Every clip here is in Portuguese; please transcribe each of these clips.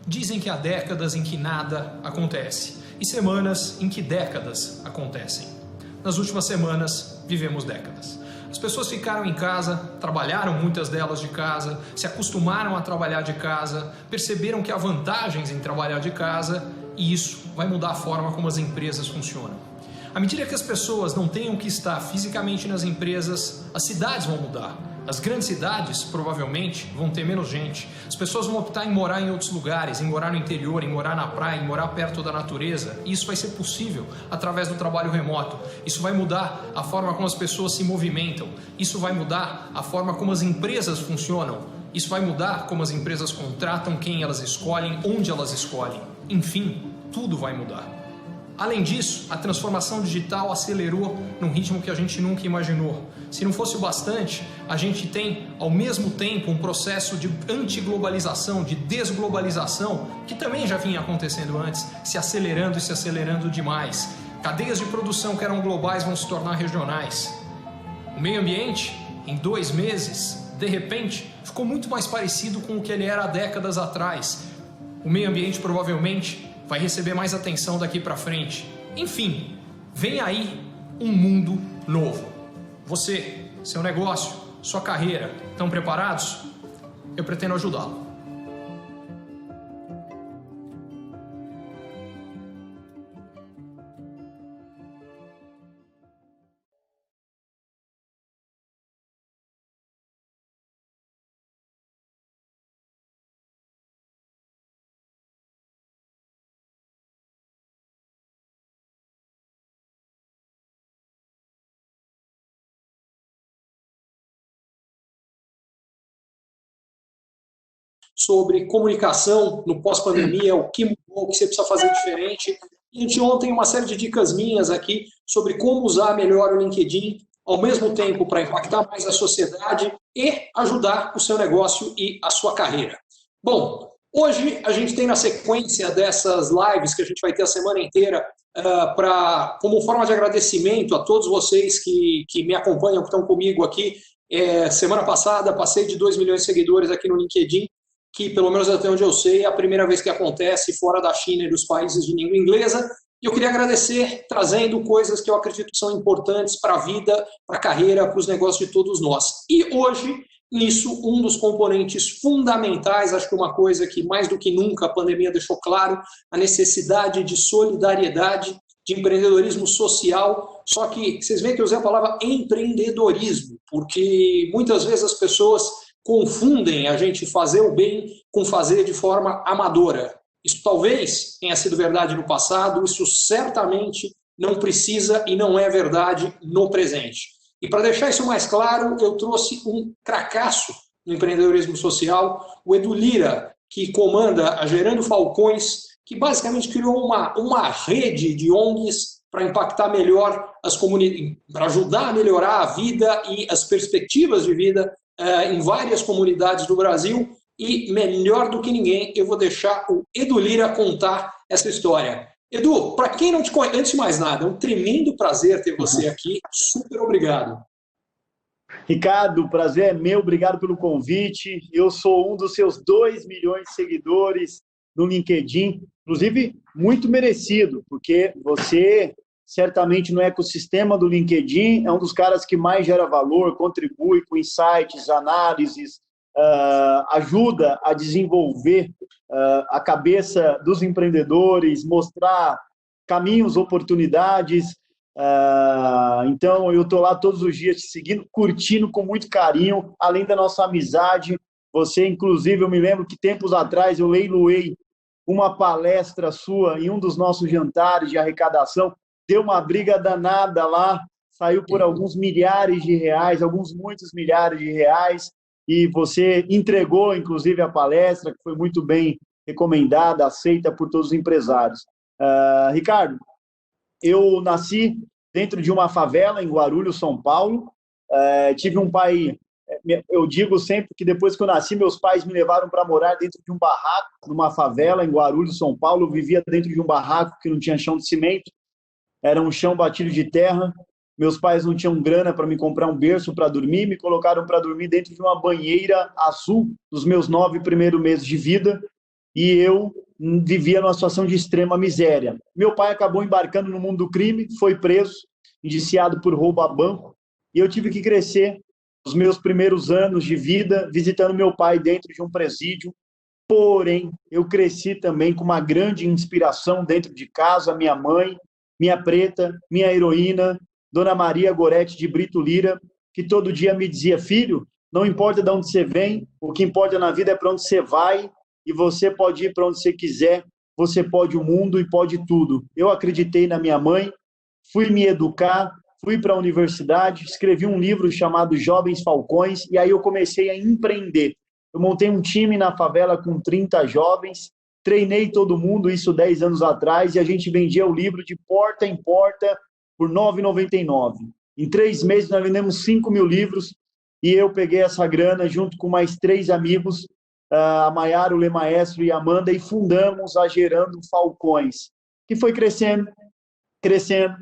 Dizem que há décadas em que nada acontece e semanas em que décadas acontecem. Nas últimas semanas, vivemos décadas. As pessoas ficaram em casa, trabalharam muitas delas de casa, se acostumaram a trabalhar de casa, perceberam que há vantagens em trabalhar de casa e isso vai mudar a forma como as empresas funcionam. À medida que as pessoas não tenham que estar fisicamente nas empresas, as cidades vão mudar. As grandes cidades, provavelmente, vão ter menos gente. As pessoas vão optar em morar em outros lugares, em morar no interior, em morar na praia, em morar perto da natureza. E isso vai ser possível através do trabalho remoto. Isso vai mudar a forma como as pessoas se movimentam. Isso vai mudar a forma como as empresas funcionam. Isso vai mudar como as empresas contratam, quem elas escolhem, onde elas escolhem. Enfim, tudo vai mudar. Além disso, a transformação digital acelerou num ritmo que a gente nunca imaginou. Se não fosse o bastante, a gente tem, ao mesmo tempo, um processo de antiglobalização, de desglobalização, que também já vinha acontecendo antes, se acelerando demais. Cadeias de produção que eram globais vão se tornar regionais. O meio ambiente, em 2 meses, de repente, ficou muito mais parecido com o que ele era há décadas atrás. O meio ambiente provavelmente vai receber mais atenção daqui para frente. Enfim, vem aí um mundo novo. Você, seu negócio, sua carreira, estão preparados? Eu pretendo ajudá-lo. Sobre comunicação no pós-pandemia, o que mudou, o que você precisa fazer diferente. E anteontem uma série de dicas minhas aqui sobre como usar melhor o LinkedIn, ao mesmo tempo para impactar mais a sociedade e ajudar o seu negócio e a sua carreira. Bom, hoje a gente tem na sequência dessas lives que a gente vai ter a semana inteira, como forma de agradecimento a todos vocês que me acompanham, que estão comigo aqui. Semana passada passei de 2 milhões de seguidores aqui no LinkedIn, que, pelo menos até onde eu sei, é a primeira vez que acontece fora da China e dos países de língua inglesa. E eu queria agradecer trazendo coisas que eu acredito que são importantes para a vida, para a carreira, para os negócios de todos nós. E hoje, nisso, um dos componentes fundamentais, acho que uma coisa que mais do que nunca a pandemia deixou claro, a necessidade de solidariedade, de empreendedorismo social. Só que vocês veem que eu usei a palavra empreendedorismo, porque muitas vezes as pessoas confundem a gente fazer o bem com fazer de forma amadora. Isso talvez tenha sido verdade no passado, isso certamente não precisa e não é verdade no presente. E para deixar isso mais claro, eu trouxe um cracaço no empreendedorismo social, o Edu Lira, que comanda a Gerando Falcões, que basicamente criou uma rede de ONGs para impactar melhor as comunidades, para ajudar a melhorar a vida e as perspectivas de vida em várias comunidades do Brasil. E melhor do que ninguém, eu vou deixar o Edu Lira contar essa história. Edu, para quem não te conhece, antes de mais nada, é um tremendo prazer ter você aqui. Super obrigado. Ricardo, o prazer é meu, obrigado pelo convite. Eu sou um dos seus 2 milhões de seguidores no LinkedIn, inclusive muito merecido, porque você certamente no ecossistema do LinkedIn é um dos caras que mais gera valor, contribui com insights, análises, ajuda a desenvolver a cabeça dos empreendedores, mostrar caminhos, oportunidades. Então, eu estou lá todos os dias te seguindo, curtindo com muito carinho, além da nossa amizade. Você, inclusive, eu me lembro que tempos atrás eu leiloei uma palestra sua em um dos nossos jantares de arrecadação. Deu uma briga danada lá, saiu por alguns milhares de reais, alguns muitos milhares de reais, e você entregou, inclusive, a palestra, que foi muito bem recomendada, aceita por todos os empresários. Ricardo, eu nasci dentro de uma favela em Guarulhos, São Paulo. Tive um pai, eu digo sempre que depois que eu nasci, meus pais me levaram para morar dentro de um barraco, numa favela em Guarulhos, São Paulo. Eu vivia dentro de um barraco que não tinha chão de cimento, era um chão batido de terra. Meus pais não tinham grana para me comprar um berço para dormir, me colocaram para dormir dentro de uma banheira azul nos meus 9 primeiros meses de vida. e eu vivia numa situação de extrema miséria. Meu pai acabou embarcando no mundo do crime, foi preso, indiciado por roubo a banco, e eu tive que crescer os meus primeiros anos de vida visitando meu pai dentro de um presídio. Porém, eu cresci também com uma grande inspiração dentro de casa, minha mãe, minha preta, minha heroína, Dona Maria Gorete de Brito Lira, que todo dia me dizia: filho, não importa de onde você vem, o que importa na vida é para onde você vai, e você pode ir para onde você quiser, você pode o mundo e pode tudo. Eu acreditei na minha mãe, fui me educar, fui para a universidade, escrevi um livro chamado Jovens Falcões, e aí eu comecei a empreender. Eu montei um time na favela com 30 jovens, treinei todo mundo, isso 10 anos atrás, e a gente vendia o livro de porta em porta por R$ 9,99. Em 3 meses nós vendemos 5.000 livros, e eu peguei essa grana junto com mais 3 amigos, a Maiara, o Lê Maestro e a Amanda, e fundamos a Gerando Falcões, que foi crescendo, crescendo.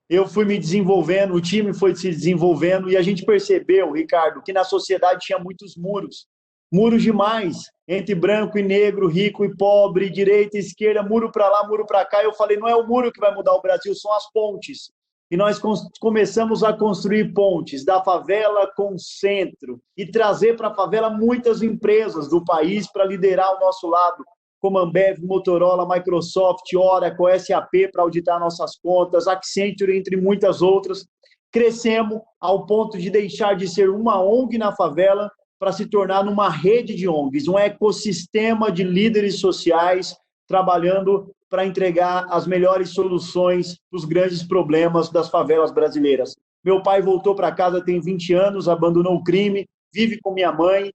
Eu fui me desenvolvendo, o time foi se desenvolvendo, e a gente percebeu, Ricardo, que na sociedade tinha muitos muros. Muros demais, entre branco e negro, rico e pobre, direita e esquerda, muro para lá, muro para cá. Eu falei, não é o muro que vai mudar o Brasil, são as pontes. E nós começamos a construir pontes da favela com o centro e trazer para a favela muitas empresas do país para liderar o nosso lado, como Ambev, Motorola, Microsoft, Oracle, SAP para auditar nossas contas, Accenture, entre muitas outras. Crescemos ao ponto de deixar de ser uma ONG na favela para se tornar numa rede de ONGs, um ecossistema de líderes sociais trabalhando para entregar as melhores soluções para os grandes problemas das favelas brasileiras. Meu pai voltou para casa tem 20 anos, abandonou o crime, vive com minha mãe.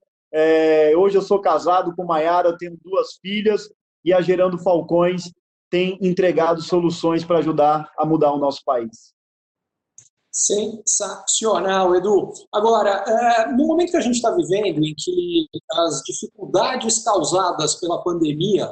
Hoje eu sou casado com Maiara, tenho 2 filhas, e a Gerando Falcões tem entregado soluções para ajudar a mudar o nosso país. Sensacional, Edu. Agora, no momento que a gente está vivendo, em que as dificuldades causadas pela pandemia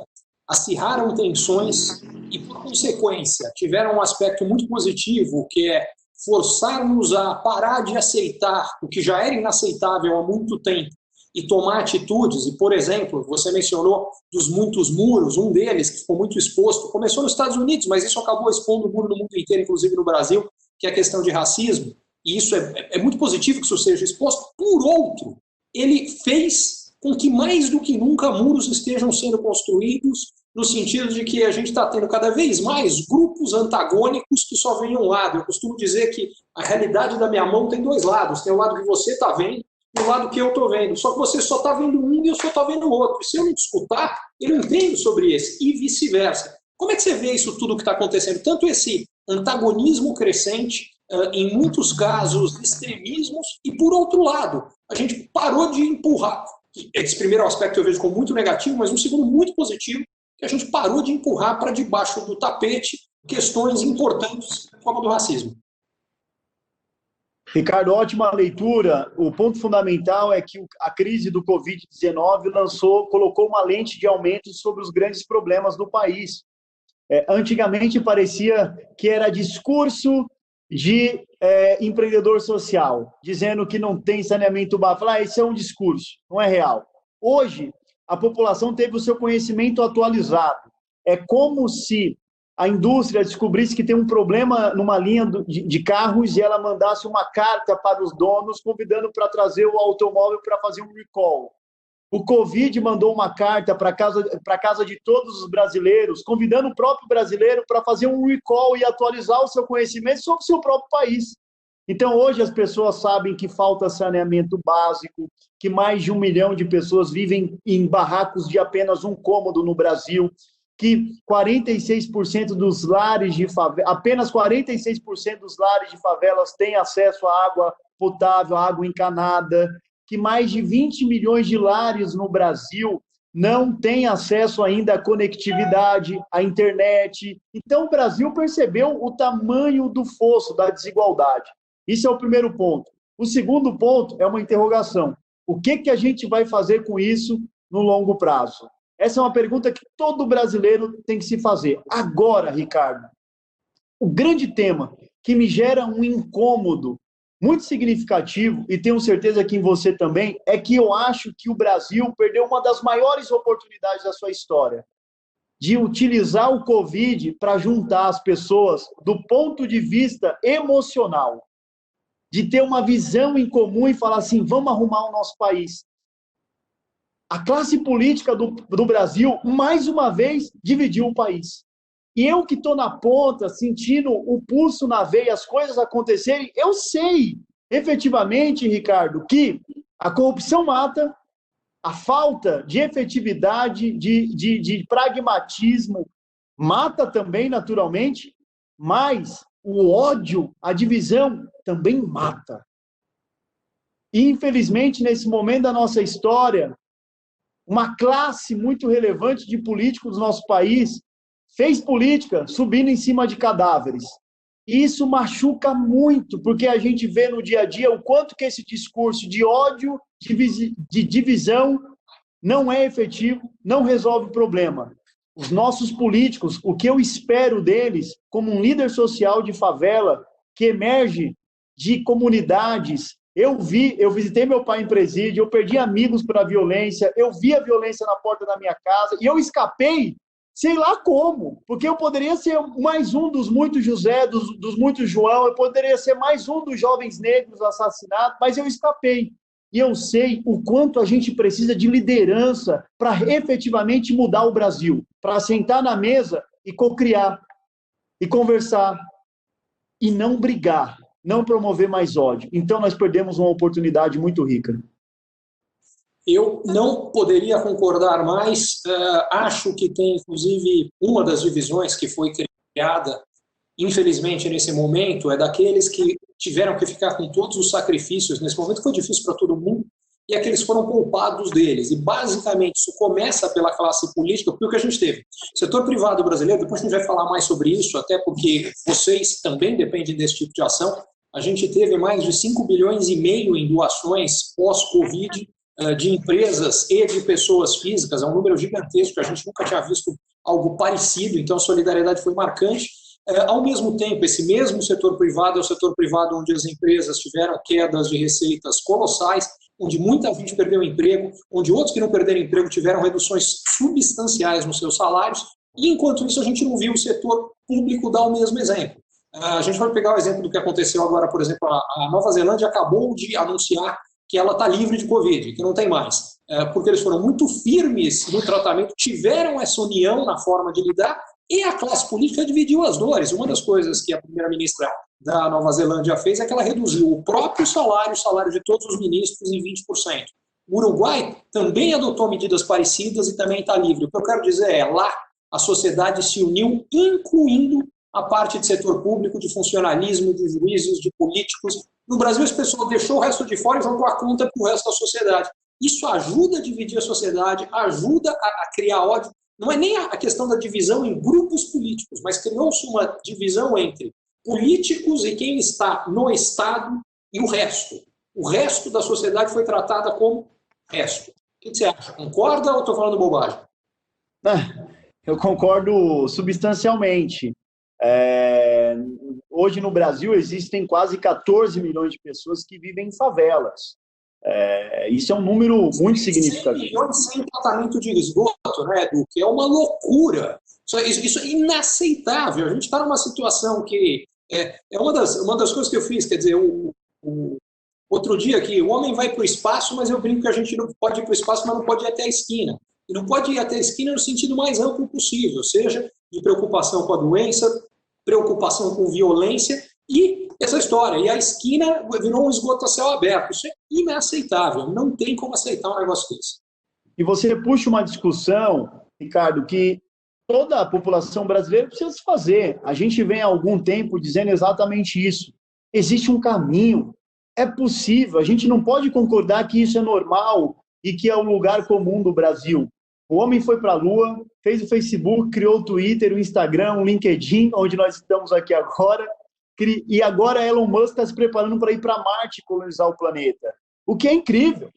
acirraram tensões e, por consequência, tiveram um aspecto muito positivo, que é forçar-nos a parar de aceitar o que já era inaceitável há muito tempo e tomar atitudes. E, por exemplo, você mencionou dos muitos muros, um deles que ficou muito exposto, começou nos Estados Unidos, mas isso acabou expondo o muro no mundo inteiro, inclusive no Brasil, que é a questão de racismo, e isso é muito positivo que isso seja exposto. Por outro, ele fez com que mais do que nunca muros estejam sendo construídos, no sentido de que a gente está tendo cada vez mais grupos antagônicos que só veem um lado. Eu costumo dizer que a realidade da minha mão tem 2 lados, tem o lado que você está vendo e o lado que eu estou vendo, só que você só está vendo um e eu só estou vendo o outro. E se eu não discutir, eu não entendo sobre esse, e vice-versa. Como é que você vê isso tudo que está acontecendo? Tanto esse antagonismo crescente, em muitos casos extremismos, e por outro lado, a gente parou de empurrar. Esse primeiro aspecto eu vejo como muito negativo, mas um segundo muito positivo, que a gente parou de empurrar para debaixo do tapete questões importantes como a do racismo. Ricardo, ótima leitura. O ponto fundamental é que a crise do Covid-19 colocou uma lente de aumento sobre os grandes problemas do país. Antigamente parecia que era discurso de empreendedor social, dizendo que não tem saneamento básico. Esse é um discurso, não é real. Hoje, a população teve o seu conhecimento atualizado. É como se a indústria descobrisse que tem um problema numa linha de carros e ela mandasse uma carta para os donos convidando para trazer o automóvel para fazer um recall. O Covid mandou uma carta para casa de todos os brasileiros, convidando o próprio brasileiro para fazer um recall e atualizar o seu conhecimento sobre o seu próprio país. Então, hoje as pessoas sabem que falta saneamento básico, que mais de 1 milhão de pessoas vivem em barracos de apenas um cômodo no Brasil, que 46% dos lares de favela, apenas 46% dos lares de favelas têm acesso à água potável, à água encanada, que mais de 20 milhões de lares no Brasil não têm acesso ainda à conectividade, à internet. Então, o Brasil percebeu o tamanho do fosso da desigualdade. Isso é o primeiro ponto. O segundo ponto é uma interrogação. O que a gente vai fazer com isso no longo prazo? Essa é uma pergunta que todo brasileiro tem que se fazer. Agora, Ricardo, o grande tema que me gera um incômodo muito significativo, e tenho certeza que em você também, é que eu acho que o Brasil perdeu uma das maiores oportunidades da sua história, de utilizar o Covid para juntar as pessoas do ponto de vista emocional, de ter uma visão em comum e falar assim, vamos arrumar o nosso país. A classe política do Brasil, mais uma vez, dividiu o país. E eu que estou na ponta, sentindo o pulso na veia, as coisas acontecerem, eu sei, efetivamente, Ricardo, que a corrupção mata, a falta de efetividade, de pragmatismo, mata também, naturalmente, mas o ódio, a divisão, também mata. E, infelizmente, nesse momento da nossa história, uma classe muito relevante de políticos do nosso país fez política subindo em cima de cadáveres. E isso machuca muito, porque a gente vê no dia a dia o quanto que esse discurso de ódio, de divisão, não é efetivo, não resolve o problema. Os nossos políticos, o que eu espero deles, como um líder social de favela, que emerge de comunidades. Eu visitei meu pai em presídio, eu perdi amigos para a violência, eu vi a violência na porta da minha casa, e eu escapei, sei lá como, porque eu poderia ser mais um dos muitos José, dos muitos João, eu poderia ser mais um dos jovens negros assassinados, mas eu escapei. E eu sei o quanto a gente precisa de liderança para efetivamente mudar o Brasil, para sentar na mesa e cocriar, e conversar, e não brigar, não promover mais ódio. Então nós perdemos uma oportunidade muito rica. Eu não poderia concordar mais. Acho que tem, inclusive, uma das divisões que foi criada, infelizmente, nesse momento, é daqueles que tiveram que ficar com todos os sacrifícios. Nesse momento foi difícil para todo mundo, e aqueles foram poupados deles. E, basicamente, isso começa pela classe política, porque o que a gente teve. O setor privado brasileiro, depois a gente vai falar mais sobre isso, até porque vocês também dependem desse tipo de ação. A gente teve mais de 5,5 bilhões em doações pós-Covid, de empresas e de pessoas físicas. É um número gigantesco, a gente nunca tinha visto algo parecido, então a solidariedade foi marcante. Ao mesmo tempo, esse mesmo setor privado é o setor privado onde as empresas tiveram quedas de receitas colossais, onde muita gente perdeu emprego, onde outros que não perderam emprego tiveram reduções substanciais nos seus salários, e enquanto isso a gente não viu o setor público dar o mesmo exemplo. A gente vai pegar o exemplo do que aconteceu agora, por exemplo, a Nova Zelândia acabou de anunciar que ela está livre de Covid, que não tem mais, porque eles foram muito firmes no tratamento, tiveram essa união na forma de lidar, e a classe política dividiu as dores. Uma das coisas que a primeira-ministra da Nova Zelândia fez é que ela reduziu o próprio salário, o salário de todos os ministros, em 20%. O Uruguai também adotou medidas parecidas e também está livre. O que eu quero dizer é, lá a sociedade se uniu, incluindo a parte de setor público, de funcionalismo, de juízes, de políticos. No Brasil, esse pessoal deixou o resto de fora e jogou a conta para o resto da sociedade. Isso ajuda a dividir a sociedade, ajuda a criar ódio. Não é nem a questão da divisão em grupos políticos, mas criou-se uma divisão entre políticos e quem está no Estado e o resto. O resto da sociedade foi tratada como resto. O que você acha? Concorda ou estou falando bobagem? Eu concordo substancialmente. Hoje no Brasil existem quase 14 milhões de pessoas que vivem em favelas. Isso é um número muito significativo. 100 milhões sem tratamento de esgoto, né, Edu? Que é uma loucura. Isso é inaceitável. A gente está numa situação que é uma das coisas que eu fiz. Quer dizer, outro dia aqui, o homem vai para o espaço, mas eu brinco que a gente não pode ir para o espaço, mas não pode ir até a esquina. E não pode ir até a esquina no sentido mais amplo possível, seja de preocupação com a doença, preocupação com violência e essa história. E a esquina virou um esgoto a céu aberto. Isso é inaceitável. Não tem como aceitar um negócio desse. E você puxa uma discussão, Ricardo, que toda a população brasileira precisa se fazer. A gente vem há algum tempo dizendo exatamente isso. Existe um caminho. É possível. A gente não pode concordar que isso é normal e que é o lugar comum do Brasil. O homem foi para a Lua, fez o Facebook, criou o Twitter, o Instagram, o LinkedIn, onde nós estamos aqui agora, e agora Elon Musk está se preparando para ir para Marte e colonizar o planeta. O que é incrível.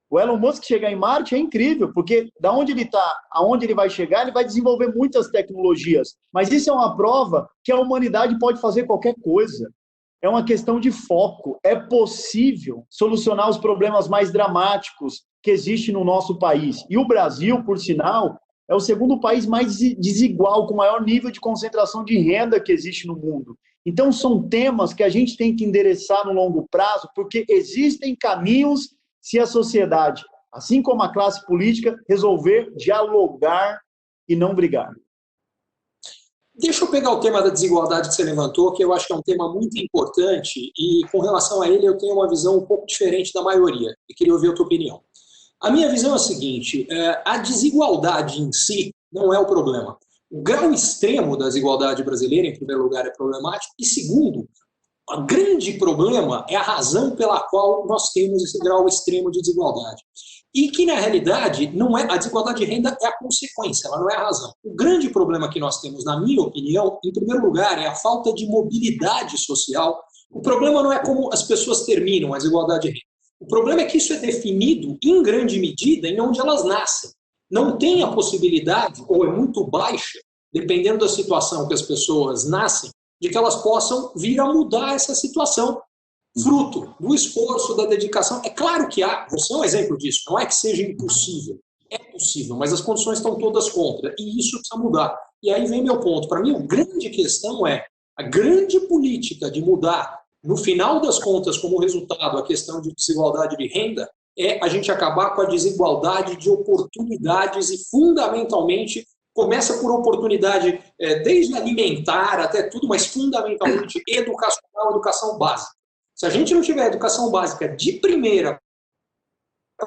O Elon Musk chegar em Marte é incrível, porque da onde ele está, aonde ele vai chegar, ele vai desenvolver muitas tecnologias. Mas isso é uma prova que a humanidade pode fazer qualquer coisa. é uma questão de foco. É possível solucionar os problemas mais dramáticos que existem no nosso país. E o Brasil, por sinal, é o segundo país mais desigual, com maior nível de concentração de renda que existe no mundo. Então, são temas que a gente tem que endereçar no longo prazo, porque existem caminhos se a sociedade, assim como a classe política, resolver dialogar e não brigar. Deixa eu pegar o tema da desigualdade que você levantou, que eu acho que é um tema muito importante, e com relação a ele eu tenho uma visão um pouco diferente da maioria, e queria ouvir a tua opinião. A minha visão é a seguinte, a desigualdade em si não é o problema. O grau extremo da desigualdade brasileira, em primeiro lugar, é problemático, e segundo, o grande problema é a razão pela qual nós temos esse grau extremo de desigualdade. E que, na realidade, não é a desigualdade de renda é a consequência, ela não é a razão. O grande problema que nós temos, na minha opinião, em primeiro lugar, é a falta de mobilidade social. O problema não é como as pessoas terminam a desigualdade de renda. O problema é que isso é definido, em grande medida, em onde elas nascem. Não tem a possibilidade, ou é muito baixa, dependendo da situação que as pessoas nascem, de que elas possam vir a mudar essa situação, fruto do esforço, da dedicação. É claro que há, você é um exemplo disso, não é que seja impossível, é possível, mas as condições estão todas contra, e isso precisa mudar. E aí vem meu ponto, para mim a grande questão é, a grande política de mudar, no final das contas, como resultado, a questão de desigualdade de renda, é a gente acabar com a desigualdade de oportunidades e, fundamentalmente, começa por oportunidade, desde alimentar até tudo, mas fundamentalmente educacional, educação básica. Se a gente não tiver educação básica de primeira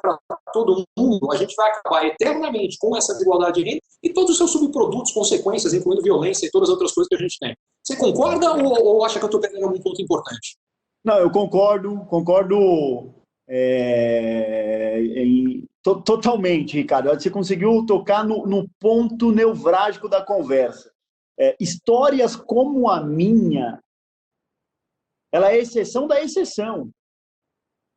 para todo mundo, a gente vai acabar eternamente com essa desigualdade de renda e todos os seus subprodutos, consequências, incluindo violência e todas as outras coisas que a gente tem. Você concorda ou acha que eu estou perdendo algum ponto importante? Não, eu concordo totalmente, Ricardo. Você conseguiu tocar no ponto nevrálgico da conversa. Histórias como a minha, ela é a exceção da exceção.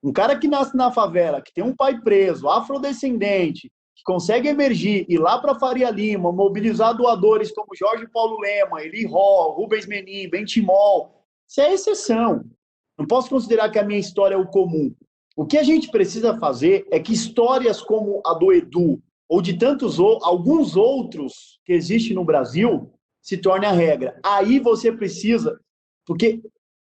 Um cara que nasce na favela, que tem um pai preso, afrodescendente, que consegue emergir, ir lá para Faria Lima, mobilizar doadores como Jorge Paulo Lema, Eli Ró, Rubens Menin, Bentimol, isso é exceção. Não posso considerar que a minha história é o comum. O que a gente precisa fazer é que histórias como a do Edu, ou de alguns outros que existem no Brasil, se tornem a regra. Aí você precisa, porque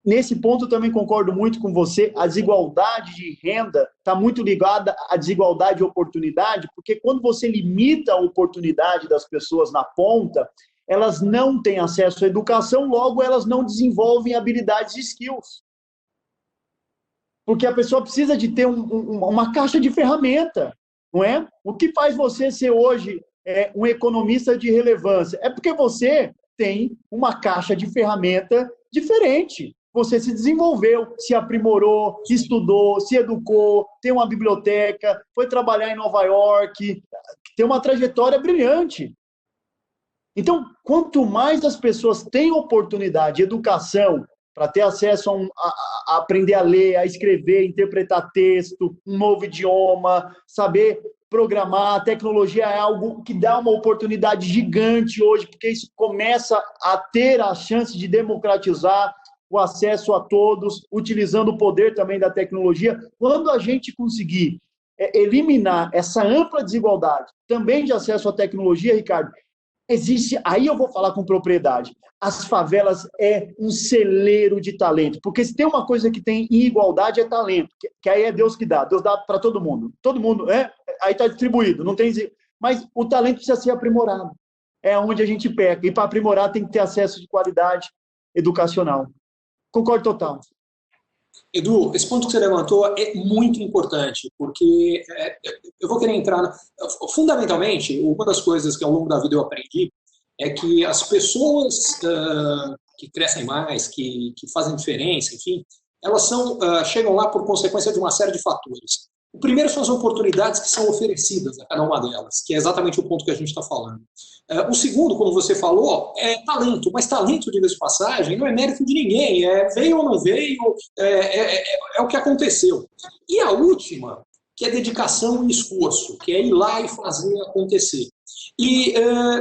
nesse ponto eu também concordo muito com você, a desigualdade de renda está muito ligada à desigualdade de oportunidade, porque quando você limita a oportunidade das pessoas na ponta, elas não têm acesso à educação, logo elas não desenvolvem habilidades e skills. Porque a pessoa precisa de ter uma caixa de ferramenta, não é? O que faz você ser hoje um economista de relevância? É porque você tem uma caixa de ferramenta diferente. Você se desenvolveu, se aprimorou, estudou, se educou, tem uma biblioteca, foi trabalhar em Nova York, tem uma trajetória brilhante. Então, quanto mais as pessoas têm oportunidade de educação para ter acesso a aprender a ler, a escrever, interpretar texto, um novo idioma, saber programar, a tecnologia é algo que dá uma oportunidade gigante hoje, porque isso começa a ter a chance de democratizar o acesso a todos, utilizando o poder também da tecnologia. Quando a gente conseguir eliminar essa ampla desigualdade, também de acesso à tecnologia, Ricardo, existe, aí eu vou falar com propriedade, as favelas é um celeiro de talento, porque se tem uma coisa que tem em igualdade é talento, que aí é Deus que dá, Deus dá para todo mundo, aí está distribuído, não tem, mas o talento precisa ser aprimorado, é onde a gente peca, e para aprimorar tem que ter acesso de qualidade educacional. Concordo total. Edu, esse ponto que você levantou é muito importante, porque eu vou querer entrar... Fundamentalmente, uma das coisas que ao longo da vida eu aprendi é que as pessoas que crescem mais, que fazem diferença, enfim, elas chegam lá por consequência de uma série de fatores. O primeiro são as oportunidades que são oferecidas a cada uma delas, que é exatamente o ponto que a gente está falando. O segundo, como você falou, é talento, mas talento, diga-se de passagem, não é mérito de ninguém, veio ou não veio, é o que aconteceu. E a última, que é dedicação e esforço, que é ir lá e fazer acontecer. E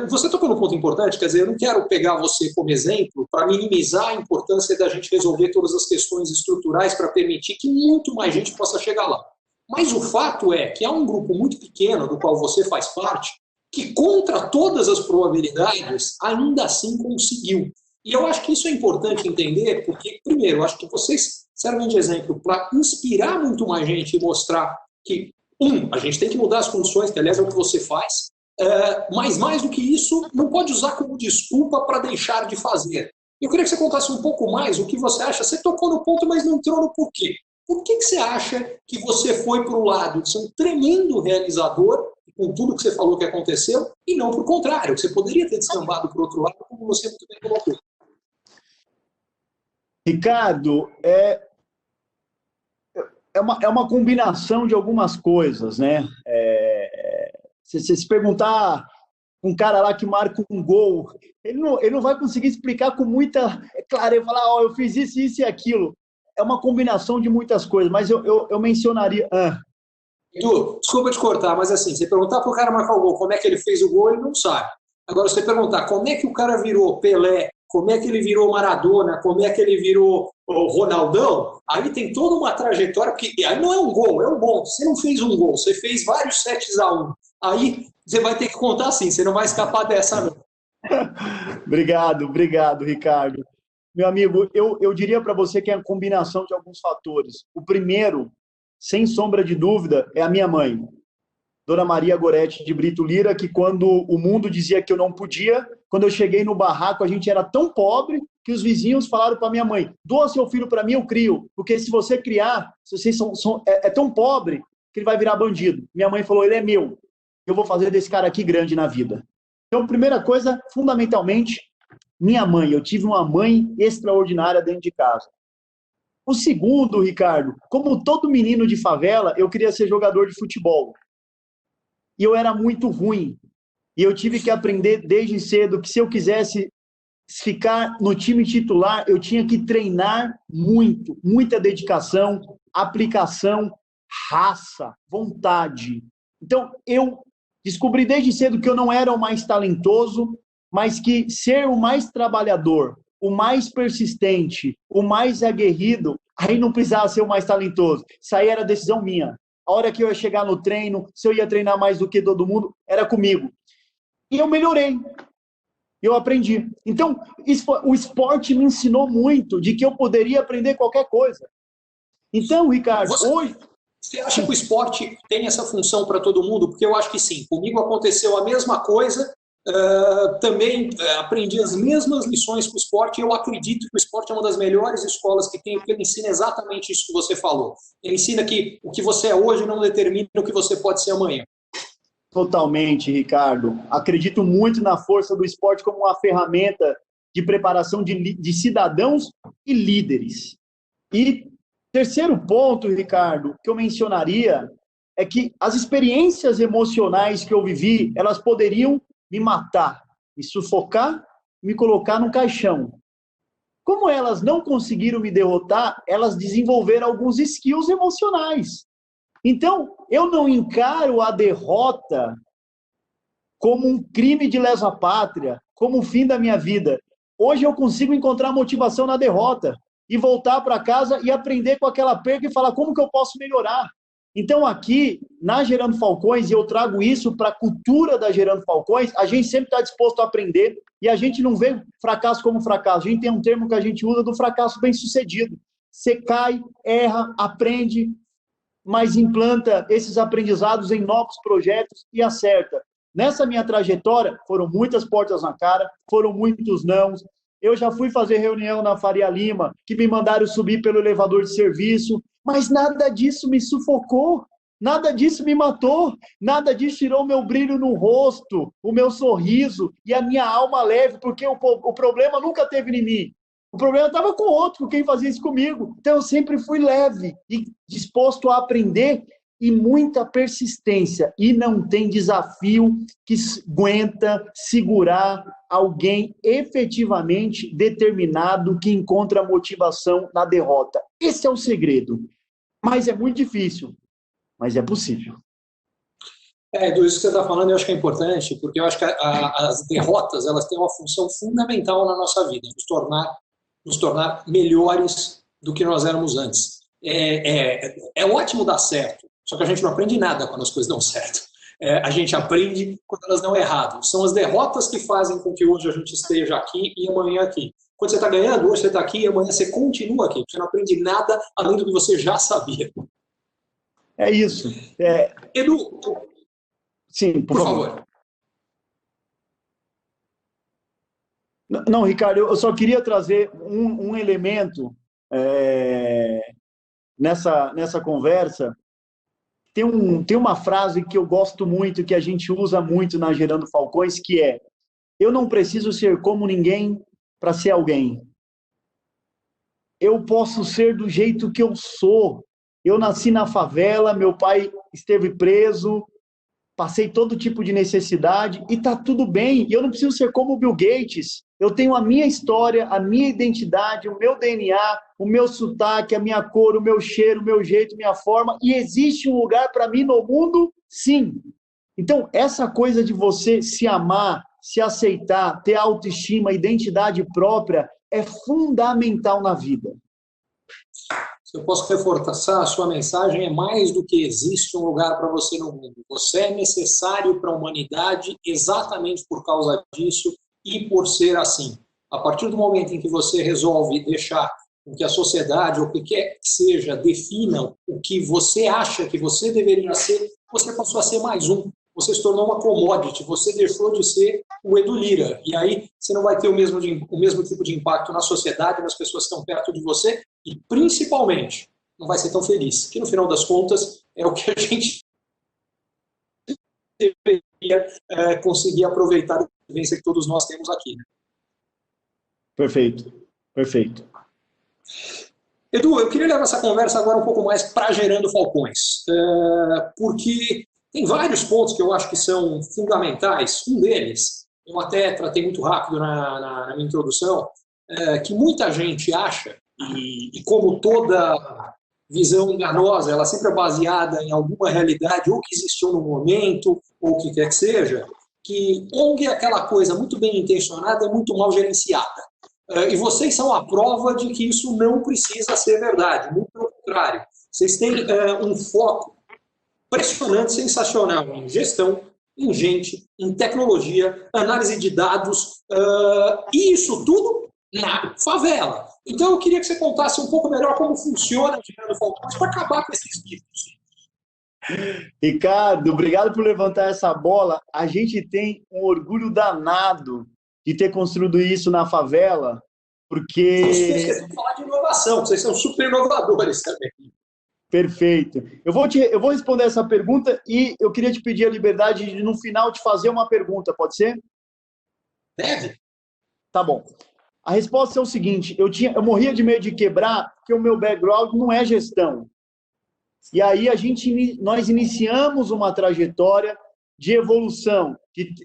você tocou num ponto importante, quer dizer, eu não quero pegar você como exemplo para minimizar a importância da gente resolver todas as questões estruturais para permitir que muito mais gente possa chegar lá. Mas o fato é que há um grupo muito pequeno, do qual você faz parte, que contra todas as probabilidades, ainda assim conseguiu. E eu acho que isso é importante entender, porque, primeiro, eu acho que vocês servem de exemplo para inspirar muito mais gente e mostrar que, a gente tem que mudar as condições, que aliás é o que você faz, mas mais do que isso, não pode usar como desculpa para deixar de fazer. Eu queria que você contasse um pouco mais o que você acha. Você tocou no ponto, mas não entrou no porquê. Por que você acha que você foi para o lado de ser um tremendo realizador, com tudo que você falou que aconteceu, e não para o contrário, que você poderia ter descambado para o outro lado, como você muito bem colocou? Ricardo, é uma combinação de algumas coisas, né? Se perguntar um cara lá que marca um gol, ele não vai conseguir explicar com muita clareza, falar, eu fiz isso, isso e aquilo. É uma combinação de muitas coisas, mas eu mencionaria... Edu, desculpa te cortar, mas assim, você perguntar para o cara marcar o gol, como é que ele fez o gol, ele não sabe. Agora, você perguntar como é que o cara virou Pelé, como é que ele virou Maradona, como é que ele virou o Ronaldão, aí tem toda uma trajetória, porque aí não é um gol, é um bom. Você não fez um gol, você fez vários 7-1. Aí você vai ter que contar assim, você não vai escapar dessa, não. Obrigado, Ricardo. Meu amigo, eu diria para você que é a combinação de alguns fatores. O primeiro, sem sombra de dúvida, é a minha mãe, Dona Maria Goretti de Brito Lira, que quando o mundo dizia que eu não podia, quando eu cheguei no barraco, a gente era tão pobre que os vizinhos falaram para minha mãe, doa seu filho para mim, eu crio, porque se você criar, se vocês é tão pobre que ele vai virar bandido. Minha mãe falou, ele é meu, eu vou fazer desse cara aqui grande na vida. Então, primeira coisa, fundamentalmente, minha mãe. Eu tive uma mãe extraordinária dentro de casa. O segundo, Ricardo, como todo menino de favela, eu queria ser jogador de futebol. E eu era muito ruim. E eu tive que aprender desde cedo que se eu quisesse ficar no time titular, eu tinha que treinar muito, muita dedicação, aplicação, raça, vontade. Então, eu descobri desde cedo que eu não era o mais talentoso, mas que ser o mais trabalhador, o mais persistente, o mais aguerrido, aí não precisava ser o mais talentoso. Isso aí era decisão minha. A hora que eu ia chegar no treino, se eu ia treinar mais do que todo mundo, era comigo. E eu melhorei. Eu aprendi. Então, o esporte me ensinou muito de que eu poderia aprender qualquer coisa. Então, Ricardo, hoje... Você acha que o esporte tem essa função para todo mundo? Porque eu acho que sim. Comigo aconteceu a mesma coisa. Também aprendi as mesmas lições com o esporte. Eu acredito que o esporte é uma das melhores escolas que tem, porque ele ensina exatamente isso que você falou. Ele ensina que o que você é hoje não determina o que você pode ser amanhã. Totalmente, Ricardo. Acredito muito na força do esporte como uma ferramenta de preparação de cidadãos e líderes. E terceiro ponto, Ricardo, que eu mencionaria é que as experiências emocionais que eu vivi, elas poderiam me matar, me sufocar, me colocar num caixão. Como elas não conseguiram me derrotar, elas desenvolveram alguns skills emocionais. Então, eu não encaro a derrota como um crime de lesa pátria, como o fim da minha vida. Hoje eu consigo encontrar motivação na derrota e voltar para casa e aprender com aquela perca e falar como que eu posso melhorar. Então aqui, na Gerando Falcões, e eu trago isso para a cultura da Gerando Falcões, a gente sempre está disposto a aprender e a gente não vê fracasso como fracasso. A gente tem um termo que a gente usa do fracasso bem-sucedido. Você cai, erra, aprende, mas implanta esses aprendizados em novos projetos e acerta. Nessa minha trajetória, foram muitas portas na cara, foram muitos nãos. Eu já fui fazer reunião na Faria Lima, que me mandaram subir pelo elevador de serviço, mas nada disso me sufocou, nada disso me matou, nada disso tirou o meu brilho no rosto, o meu sorriso e a minha alma leve, porque o problema nunca teve em mim. O problema estava com o outro, quem fazia isso comigo. Então eu sempre fui leve e disposto a aprender e muita persistência. E não tem desafio que aguenta segurar alguém efetivamente determinado que encontra motivação na derrota. Esse é o segredo. Mas é muito difícil, mas é possível. Edu, isso que você está falando eu acho que é importante, porque eu acho que as derrotas elas têm uma função fundamental na nossa vida, nos tornar melhores do que nós éramos antes. É ótimo dar certo, só que a gente não aprende nada quando as coisas dão certo. A gente aprende quando elas dão errado. São as derrotas que fazem com que hoje a gente esteja aqui e amanhã aqui. Quando você está ganhando, hoje você está aqui e amanhã você continua aqui. Você não aprende nada além do que você já sabia. É isso. Edu, Sim, por favor. favor. Não, Ricardo, eu só queria trazer um elemento nessa conversa. Tem uma frase que eu gosto muito, que a gente usa muito na Gerando Falcões, que é: eu não preciso ser como ninguém para ser alguém. Eu posso ser do jeito que eu sou. Eu nasci na favela, meu pai esteve preso, passei todo tipo de necessidade e tá tudo bem. Eu não preciso ser como o Bill Gates. Eu tenho a minha história, a minha identidade, o meu DNA, o meu sotaque, a minha cor, o meu cheiro, o meu jeito, minha forma. E existe um lugar para mim no mundo? Sim. Então, essa coisa de você se amar, se aceitar, ter autoestima, identidade própria, é fundamental na vida. Se eu posso reforçar, a sua mensagem é mais do que existe um lugar para você no mundo. Você é necessário para a humanidade exatamente por causa disso e por ser assim. A partir do momento em que você resolve deixar com que a sociedade, ou o que quer que seja, defina o que você acha que você deveria ser, você passou a ser mais um. Você se tornou uma commodity, você deixou de ser o Edu Lira. E aí você não vai ter o mesmo tipo de impacto na sociedade, nas pessoas que estão perto de você, e principalmente não vai ser tão feliz, que no final das contas é o que a gente deveria conseguir aproveitar a vivência que todos nós temos aqui. Perfeito, perfeito. Edu, eu queria levar essa conversa agora um pouco mais para Gerando Falcões, porque tem vários pontos que eu acho que são fundamentais. Um deles, eu até tratei muito rápido na minha introdução, que muita gente acha, e como toda visão enganosa, ela sempre é baseada em alguma realidade, ou que existiu no momento, ou o que quer que seja, que ONG é aquela coisa muito bem intencionada, é muito mal gerenciada. E vocês são a prova de que isso não precisa ser verdade, muito pelo contrário. Vocês têm um foco impressionante, sensacional em gestão, em gente, em tecnologia, análise de dados, e isso tudo na favela. Então eu queria que você contasse um pouco melhor como funciona o Gerando Falcões para acabar com esses mitos. Ricardo, obrigado por levantar essa bola. A gente tem um orgulho danado de ter construído isso na favela, porque... Não esqueça de falar de inovação, vocês são super inovadores também. Perfeito. Eu vou responder essa pergunta e eu queria te pedir a liberdade de, no final, te fazer uma pergunta, pode ser? Deve. Tá bom. A resposta é o seguinte: eu morria de medo de quebrar, porque o meu background não é gestão. E aí nós iniciamos uma trajetória de evolução,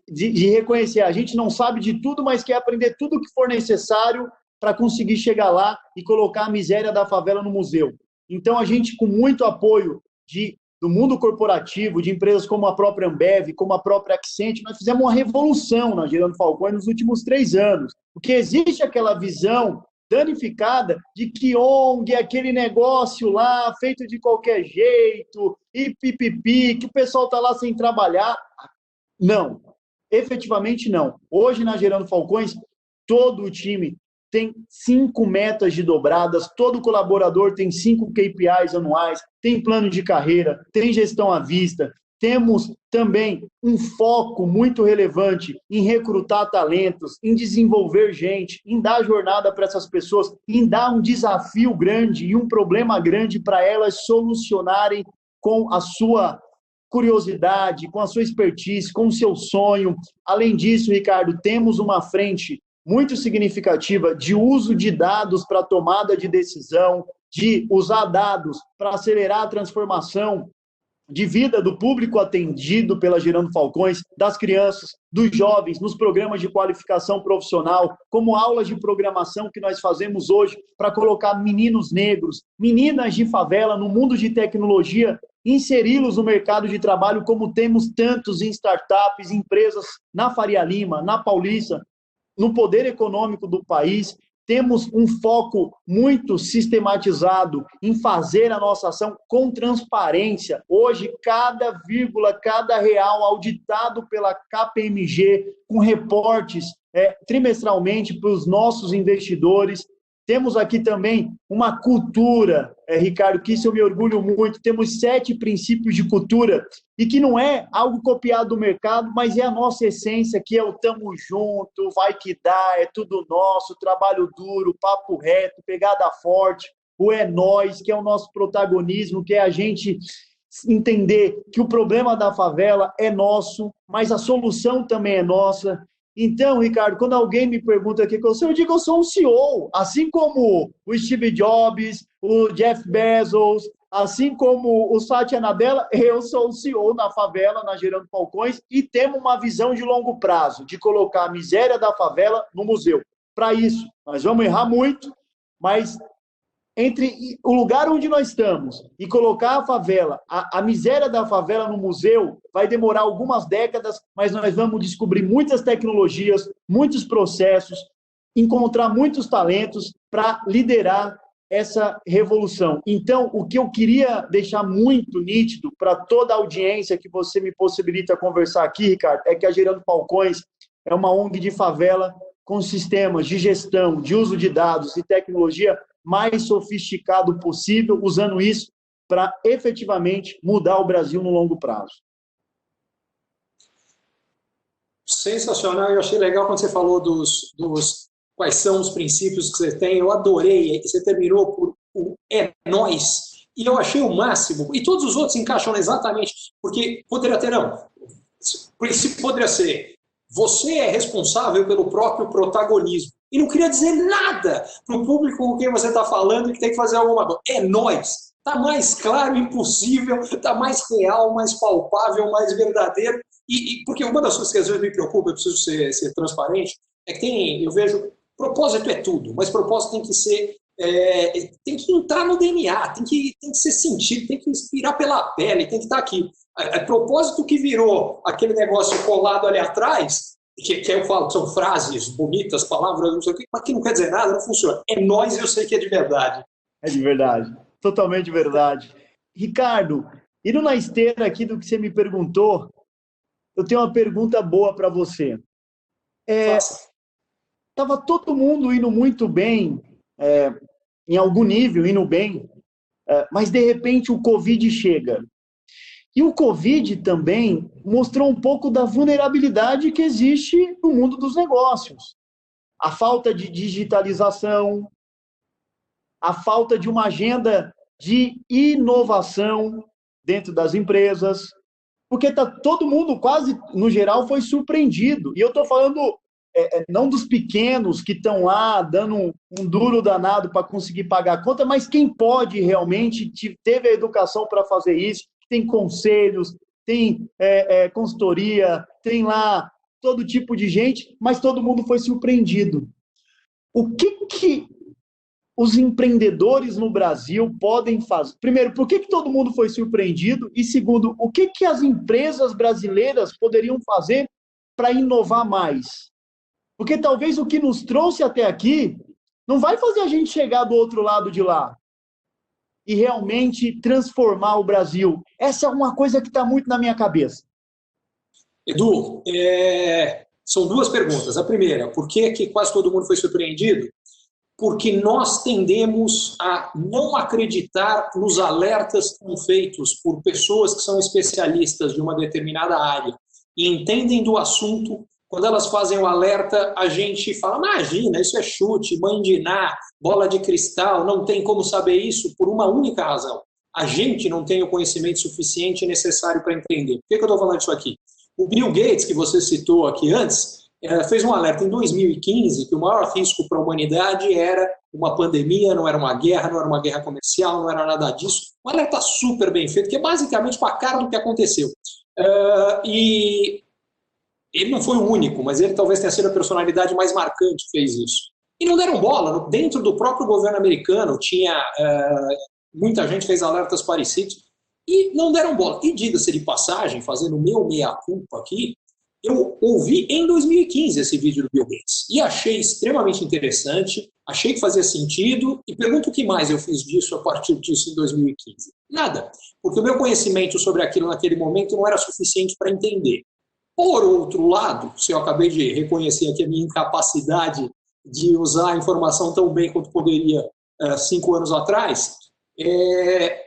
de reconhecer. A gente não sabe de tudo, mas quer aprender tudo o que for necessário para conseguir chegar lá e colocar a miséria da favela no museu. Então, a gente, com muito apoio do mundo corporativo, de empresas como a própria Ambev, como a própria Accent, nós fizemos uma revolução na Gerando Falcões nos últimos 3 anos. Porque existe aquela visão danificada de que ONG é aquele negócio lá, feito de qualquer jeito, e pipipi, que o pessoal está lá sem trabalhar. Não, efetivamente não. Hoje, na Gerando Falcões, todo o time tem 5 metas de dobradas, todo colaborador tem 5 KPIs anuais, tem plano de carreira, tem gestão à vista. Temos também um foco muito relevante em recrutar talentos, em desenvolver gente, em dar jornada para essas pessoas, em dar um desafio grande e um problema grande para elas solucionarem com a sua curiosidade, com a sua expertise, com o seu sonho. Além disso, Ricardo, temos uma frente muito significativa de uso de dados para tomada de decisão, de usar dados para acelerar a transformação de vida do público atendido pela Gerando Falcões, das crianças, dos jovens, nos programas de qualificação profissional, como aulas de programação que nós fazemos hoje para colocar meninos negros, meninas de favela no mundo de tecnologia, inseri-los no mercado de trabalho, como temos tantos em startups, empresas na Faria Lima, na Paulista, no poder econômico do país. Temos um foco muito sistematizado em fazer a nossa ação com transparência. Hoje, cada vírgula, cada real auditado pela KPMG, com reportes trimestralmente para os nossos investidores. Temos aqui também uma cultura, Ricardo, que isso eu me orgulho muito. Temos 7 princípios de cultura, e que não é algo copiado do mercado, mas é a nossa essência, que é o tamo junto, vai que dá, é tudo nosso, trabalho duro, papo reto, pegada forte, o é nós, que é o nosso protagonismo, que é a gente entender que o problema da favela é nosso, mas a solução também é nossa. Então, Ricardo, quando alguém me pergunta o que eu sou, eu digo que eu sou um CEO, assim como o Steve Jobs, o Jeff Bezos, assim como o Satya Nadella, eu sou o CEO na favela, na Gerando Falcões, e temos uma visão de longo prazo, de colocar a miséria da favela no museu. Para isso, nós vamos errar muito, mas entre o lugar onde nós estamos e colocar a favela, a miséria da favela no museu, vai demorar algumas décadas, mas nós vamos descobrir muitas tecnologias, muitos processos, encontrar muitos talentos para liderar essa revolução. Então, o que eu queria deixar muito nítido para toda a audiência que você me possibilita conversar aqui, Ricardo, é que a Gerando Falcões é uma ONG de favela com sistemas de gestão, de uso de dados e tecnologia mais sofisticado possível, usando isso para efetivamente mudar o Brasil no longo prazo. Sensacional, eu achei legal quando você falou dos quais são os princípios que você tem, eu adorei, você terminou por o é nós, e eu achei o máximo, e todos os outros encaixam exatamente, porque poderia ter, não, o princípio poderia ser, você é responsável pelo próprio protagonismo. E não queria dizer nada para o público com quem você está falando e que tem que fazer alguma coisa. É nós. Está mais claro, impossível, está mais real, mais palpável, mais verdadeiro. Porque uma das coisas que às vezes me preocupa, eu preciso ser transparente, é que eu vejo, propósito é tudo, mas propósito tem que ser, tem que entrar no DNA, tem que ser sentido, tem que inspirar pela pele, tem que estar aqui. Propósito que virou aquele negócio colado ali atrás, que eu falo que são frases bonitas, palavras, não sei o quê, mas que não quer dizer nada, não funciona. É nós e eu sei que é de verdade. É de verdade, totalmente verdade. Ricardo, indo na esteira aqui do que você me perguntou, eu tenho uma pergunta boa para você. Estava todo mundo indo muito bem, em algum nível, indo bem, mas de repente o Covid chega. E o Covid também mostrou um pouco da vulnerabilidade que existe no mundo dos negócios. A falta de digitalização, a falta de uma agenda de inovação dentro das empresas, porque todo mundo, quase no geral, foi surpreendido. E eu estou falando não dos pequenos que estão lá dando um duro danado para conseguir pagar a conta, mas quem pode realmente, teve a educação para fazer isso, tem conselhos, tem consultoria, tem lá todo tipo de gente, mas todo mundo foi surpreendido. O que os empreendedores no Brasil podem fazer? Primeiro, por que todo mundo foi surpreendido? E segundo, o que as empresas brasileiras poderiam fazer para inovar mais? Porque talvez o que nos trouxe até aqui não vai fazer a gente chegar do outro lado de lá e realmente transformar o Brasil. Essa é uma coisa que está muito na minha cabeça. Edu, são duas perguntas. A primeira, por que quase todo mundo foi surpreendido? Porque nós tendemos a não acreditar nos alertas que são feitos por pessoas que são especialistas de uma determinada área e entendem do assunto. Quando elas fazem o alerta, a gente fala, imagina, isso é chute, mandiná, bola de cristal, não tem como saber isso por uma única razão. A gente não tem o conhecimento suficiente e necessário para entender. Por que eu estou falando isso aqui? O Bill Gates, que você citou aqui antes, fez um alerta em 2015 que o maior risco para a humanidade era uma pandemia, não era uma guerra, não era uma guerra comercial, não era nada disso. Um alerta super bem feito, que é basicamente com a cara do que aconteceu. E ele não foi o único, mas ele talvez tenha sido a personalidade mais marcante que fez isso. E não deram bola. Dentro do próprio governo americano, tinha muita gente fez alertas parecidos e não deram bola. E diga-se de passagem, fazendo o meu meia-culpa aqui, eu ouvi em 2015 esse vídeo do Bill Gates e achei extremamente interessante, achei que fazia sentido e pergunto o que mais eu fiz disso a partir disso em 2015. Nada, porque o meu conhecimento sobre aquilo naquele momento não era suficiente para entender. Por outro lado, se eu acabei de reconhecer aqui a minha incapacidade de usar a informação tão bem quanto poderia 5 anos atrás,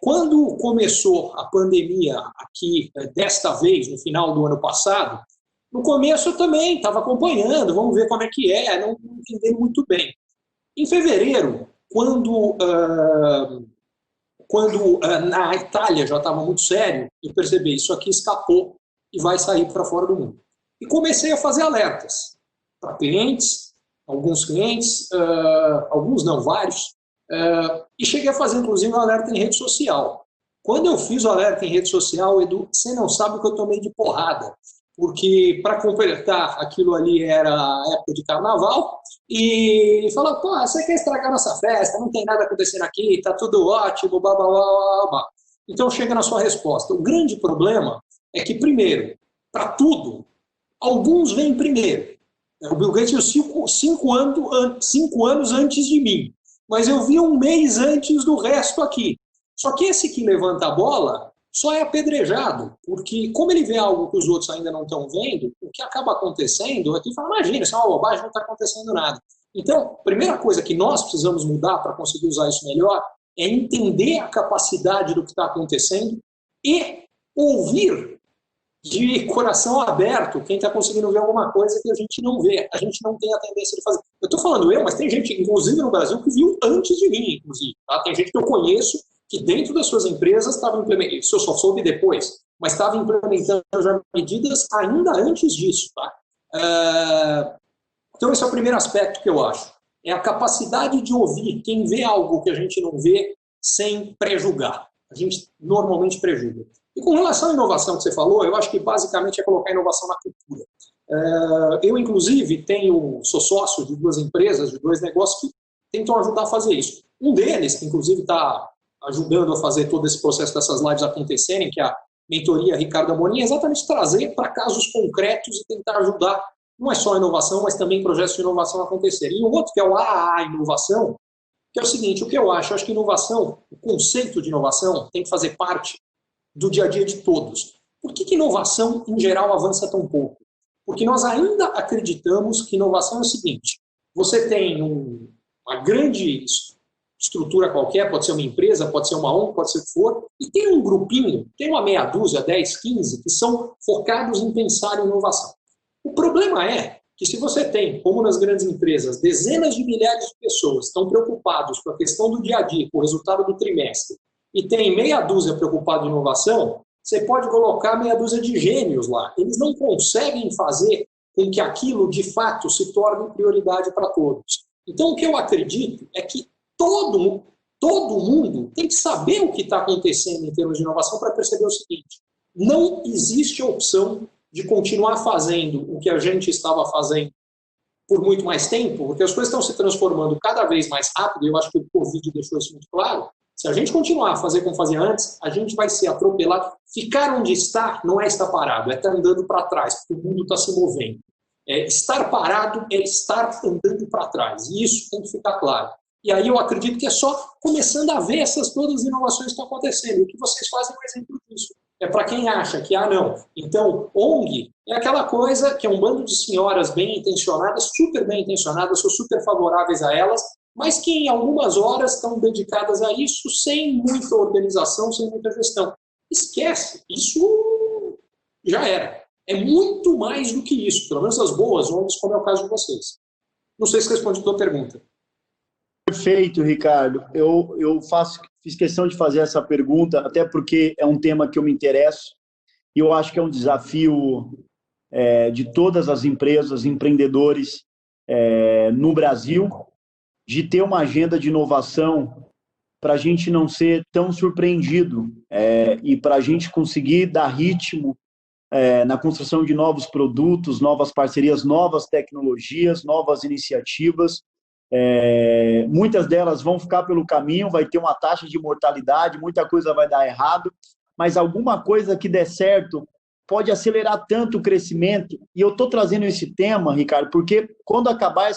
quando começou a pandemia aqui, desta vez, no final do ano passado, no começo eu também estava acompanhando, vamos ver como é que não entendi muito bem. Em fevereiro, quando na Itália já estava muito sério, eu percebi, isso aqui escapou e vai sair para fora do mundo. E comecei a fazer alertas para clientes, alguns clientes, alguns não, vários, e cheguei a fazer, inclusive, um alerta em rede social. Quando eu fiz o alerta em rede social, Edu, você não sabe o que eu tomei de porrada, porque, para completar, aquilo ali era a época de carnaval, e falou, pô, você quer estragar nossa festa, não tem nada acontecendo aqui, tá tudo ótimo, blá, blá, blá, blá, blá. Então, chega na sua resposta. O grande problema é que, primeiro, para tudo, alguns vêm primeiro. O Bill Gates viu 5 anos antes de mim, mas eu vi um mês antes do resto aqui. Só que esse que levanta a bola só é apedrejado, porque como ele vê algo que os outros ainda não estão vendo, o que acaba acontecendo é que fala, imagina, isso é uma bobagem, não está acontecendo nada. Então, a primeira coisa que nós precisamos mudar para conseguir usar isso melhor é entender a capacidade do que está acontecendo e ouvir de coração aberto quem está conseguindo ver alguma coisa que a gente não vê, a gente não tem a tendência de fazer. Eu estou falando mas tem gente, inclusive no Brasil, que viu antes de mim, inclusive. Tá? Tem gente que eu conheço que dentro das suas empresas estava implementando, isso eu só soube depois, mas estava implementando já medidas ainda antes disso. Tá? Então esse é o primeiro aspecto que eu acho. É a capacidade de ouvir quem vê algo que a gente não vê sem prejulgar. A gente normalmente prejulga. E com relação à inovação que você falou, eu acho que basicamente é colocar a inovação na cultura. Eu, inclusive, sou sócio de 2 empresas, de 2 negócios que tentam ajudar a fazer isso. Um deles, que inclusive está ajudando a fazer todo esse processo dessas lives acontecerem, que é a mentoria Ricardo Amorim, é exatamente trazer para casos concretos e tentar ajudar, não é só a inovação, mas também projetos de inovação a acontecerem. E o outro, que é o AAA Inovação, que é o seguinte, o que eu acho que inovação, o conceito de inovação tem que fazer parte do dia a dia de todos. Por que inovação, em geral, avança tão pouco? Porque nós ainda acreditamos que inovação é o seguinte, você tem uma grande estrutura qualquer, pode ser uma empresa, pode ser uma ONG, pode ser o que for, e tem um grupinho, tem uma meia dúzia, 10, 15, que são focados em pensar em inovação. O problema é que se você tem, como nas grandes empresas, dezenas de milhares de pessoas que estão preocupados com a questão do dia a dia, com o resultado do trimestre, e tem meia dúzia preocupada em inovação, você pode colocar meia dúzia de gênios lá. Eles não conseguem fazer com que aquilo, de fato, se torne prioridade para todos. Então, o que eu acredito é que todo mundo tem que saber o que está acontecendo em termos de inovação para perceber o seguinte, não existe a opção de continuar fazendo o que a gente estava fazendo por muito mais tempo, porque as coisas estão se transformando cada vez mais rápido, e eu acho que o Covid deixou isso muito claro. Se a gente continuar a fazer como fazia antes, a gente vai ser atropelado. Ficar onde está não é estar parado, é estar andando para trás, porque o mundo está se movendo. Estar parado é estar andando para trás, e isso tem que ficar claro. E aí eu acredito que é só começando a ver todas as inovações que estão acontecendo. E o que vocês fazem é um exemplo disso. É para quem acha que, não. Então, ONG é aquela coisa que é um bando de senhoras bem intencionadas, super bem intencionadas, sou super favoráveis a elas, mas que em algumas horas estão dedicadas a isso sem muita organização, sem muita gestão. Esquece, isso já era. É muito mais do que isso, pelo menos as boas ONGs, como é o caso de vocês. Não sei se respondi a tua pergunta. Perfeito, Ricardo. Eu fiz questão de fazer essa pergunta, até porque é um tema que eu me interesso, e eu acho que é um desafio de todas as empresas, empreendedores no Brasil, de ter uma agenda de inovação para a gente não ser tão surpreendido e para a gente conseguir dar ritmo na construção de novos produtos, novas parcerias, novas tecnologias, novas iniciativas. Muitas delas vão ficar pelo caminho, vai ter uma taxa de mortalidade, muita coisa vai dar errado, mas alguma coisa que der certo pode acelerar tanto o crescimento. E eu estou trazendo esse tema, Ricardo, porque quando acabar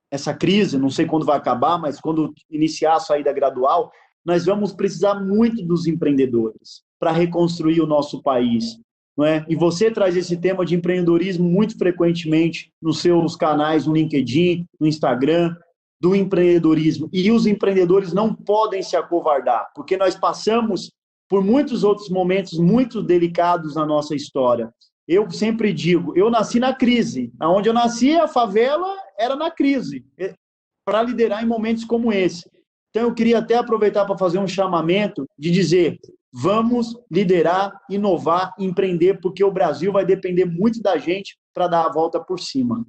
essa crise, não sei quando vai acabar, mas quando iniciar a saída gradual, nós vamos precisar muito dos empreendedores para reconstruir o nosso país. Não é? E você traz esse tema de empreendedorismo muito frequentemente nos seus canais, no LinkedIn, no Instagram, do empreendedorismo. E os empreendedores não podem se acovardar, porque nós passamos por muitos outros momentos muito delicados na nossa história. Eu sempre digo, eu nasci na crise. Onde eu nasci, a favela era na crise, para liderar em momentos como esse. Então, eu queria até aproveitar para fazer um chamamento de dizer, vamos liderar, inovar, empreender, porque o Brasil vai depender muito da gente para dar a volta por cima.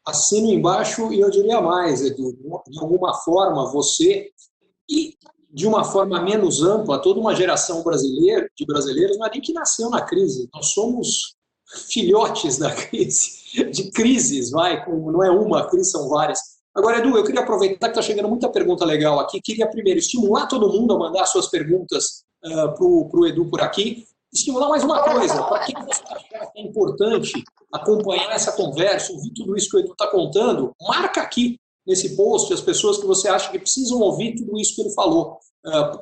Assino embaixo e eu diria mais, Edu, de alguma forma você, e de uma forma menos ampla, toda uma geração brasileira, de brasileiros, não é nem que nasceu na crise, nós somos filhotes da crise, de crises, não é uma crise, são várias. Agora, Edu, eu queria aproveitar que está chegando muita pergunta legal aqui, queria primeiro estimular todo mundo a mandar suas perguntas para o Edu por aqui, estimular mais uma coisa, para quem você achar que é importante acompanhar essa conversa, ouvir tudo isso que o Edu está contando, marca aqui nesse post as pessoas que você acha que precisam ouvir tudo isso que ele falou.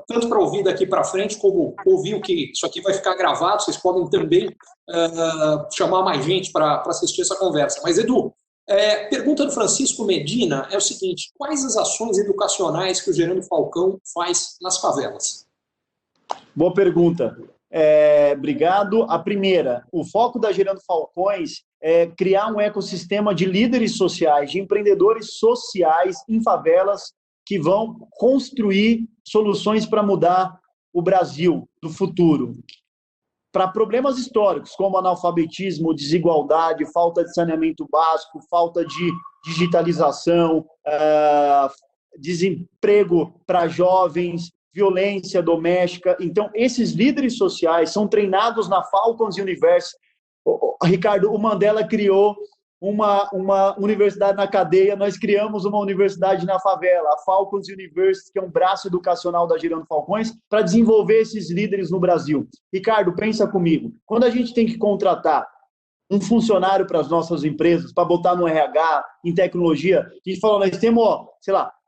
Tanto para ouvir daqui para frente, como ouvir o que isso aqui vai ficar gravado, vocês podem também chamar mais gente para assistir essa conversa. Mas, Edu, pergunta do Francisco Medina é o seguinte, quais as ações educacionais que o Gerando Falcão faz nas favelas? Boa pergunta. Obrigado. A primeira, o foco da Gerando Falcões é criar um ecossistema de líderes sociais, de empreendedores sociais em favelas que vão construir soluções para mudar o Brasil do futuro. Para problemas históricos, como analfabetismo, desigualdade, falta de saneamento básico, falta de digitalização, desemprego para jovens, violência doméstica. Então, esses líderes sociais são treinados na Falcons University. Ricardo, o Mandela criou uma universidade na cadeia, nós criamos uma universidade na favela, a Falcons University, que é um braço educacional da Gerando Falcões, para desenvolver esses líderes no Brasil. Ricardo, pensa comigo, quando a gente tem que contratar um funcionário para as nossas empresas, para botar no RH, em tecnologia, a gente fala, nós temos,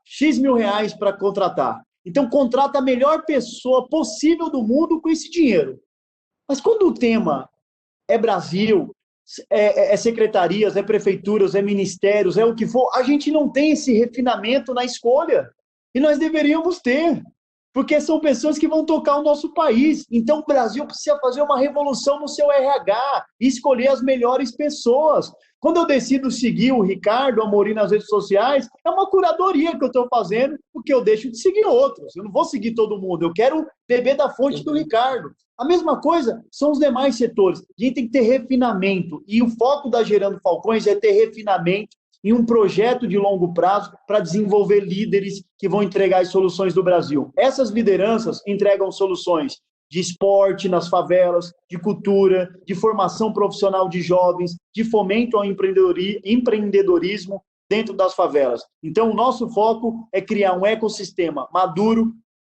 X mil reais para contratar. Então, contrata a melhor pessoa possível do mundo com esse dinheiro. Mas quando o tema é Brasil, secretarias, prefeituras, ministérios, o que for, a gente não tem esse refinamento na escolha. E nós deveríamos ter, porque são pessoas que vão tocar o nosso país. Então, o Brasil precisa fazer uma revolução no seu RH e escolher as melhores pessoas. Quando eu decido seguir o Ricardo Amorim nas redes sociais, é uma curadoria que eu estou fazendo, porque eu deixo de seguir outros. Eu não vou seguir todo mundo, eu quero beber da fonte do Ricardo. A mesma coisa são os demais setores. A gente tem que ter refinamento. E o foco da Gerando Falcões é ter refinamento em um projeto de longo prazo para desenvolver líderes que vão entregar as soluções do Brasil. Essas lideranças entregam soluções de esporte nas favelas, de cultura, de formação profissional de jovens, de fomento ao empreendedorismo dentro das favelas. Então, o nosso foco é criar um ecossistema maduro,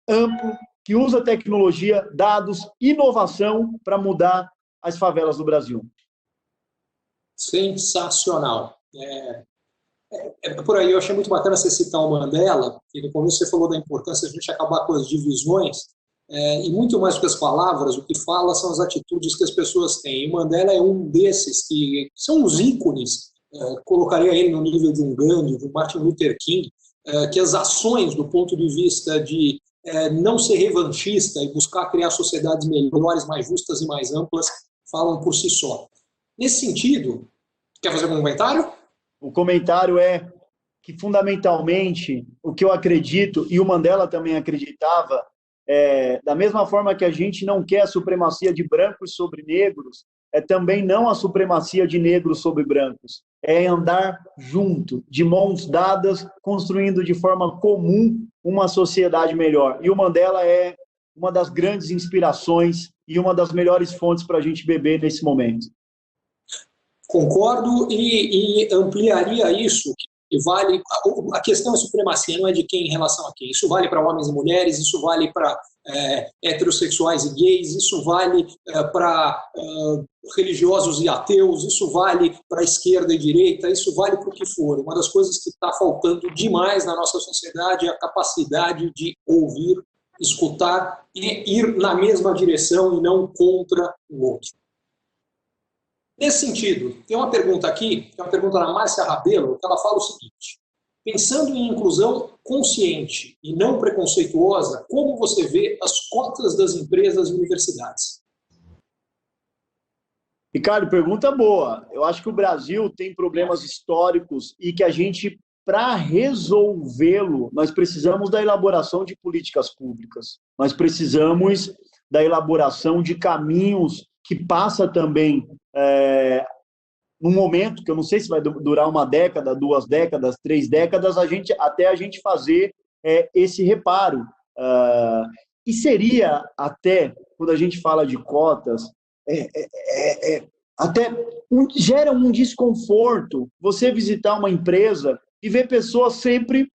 amplo, que usa tecnologia, dados, inovação para mudar as favelas do Brasil. Sensacional. Por aí, eu achei muito bacana você citar o Mandela, e no começo você falou da importância de a gente acabar com as divisões, e muito mais do que as palavras, o que fala são as atitudes que as pessoas têm. E o Mandela é um desses que são os ícones, colocaria ele no nível de um Gandhi, de um Martin Luther King, que as ações do ponto de vista de não ser revanchista e buscar criar sociedades melhores, mais justas e mais amplas, falam por si só. Nesse sentido, quer fazer algum comentário? O comentário é que, fundamentalmente, o que eu acredito, e o Mandela também acreditava, da mesma forma que a gente não quer a supremacia de brancos sobre negros, também não a supremacia de negros sobre brancos. é andar junto, de mãos dadas, construindo de forma comum uma sociedade melhor. E o Mandela é uma das grandes inspirações e uma das melhores fontes para a gente beber nesse momento. Concordo e ampliaria isso, que vale, a questão da supremacia não é de quem em relação a quem, isso vale para homens e mulheres, isso vale para heterossexuais e gays, isso vale para religiosos e ateus, isso vale para esquerda e direita, isso vale para o que for. Uma das coisas que está faltando demais na nossa sociedade é a capacidade de ouvir, escutar e ir na mesma direção e não contra o outro. Nesse sentido, tem uma pergunta aqui, que é uma pergunta da Márcia Rabelo, que ela fala o seguinte: pensando em inclusão consciente e não preconceituosa, como você vê as cotas das empresas e universidades? Ricardo, pergunta boa. Eu acho que o Brasil tem problemas históricos e que a gente, para resolvê-lo, nós precisamos da elaboração de políticas públicas. Nós precisamos da elaboração de caminhos que passa também num momento que eu não sei se vai durar uma década, 2 décadas, 3 décadas, até a gente fazer esse reparo. E seria até, quando a gente fala de cotas, até gera um desconforto você visitar uma empresa e ver pessoas sempre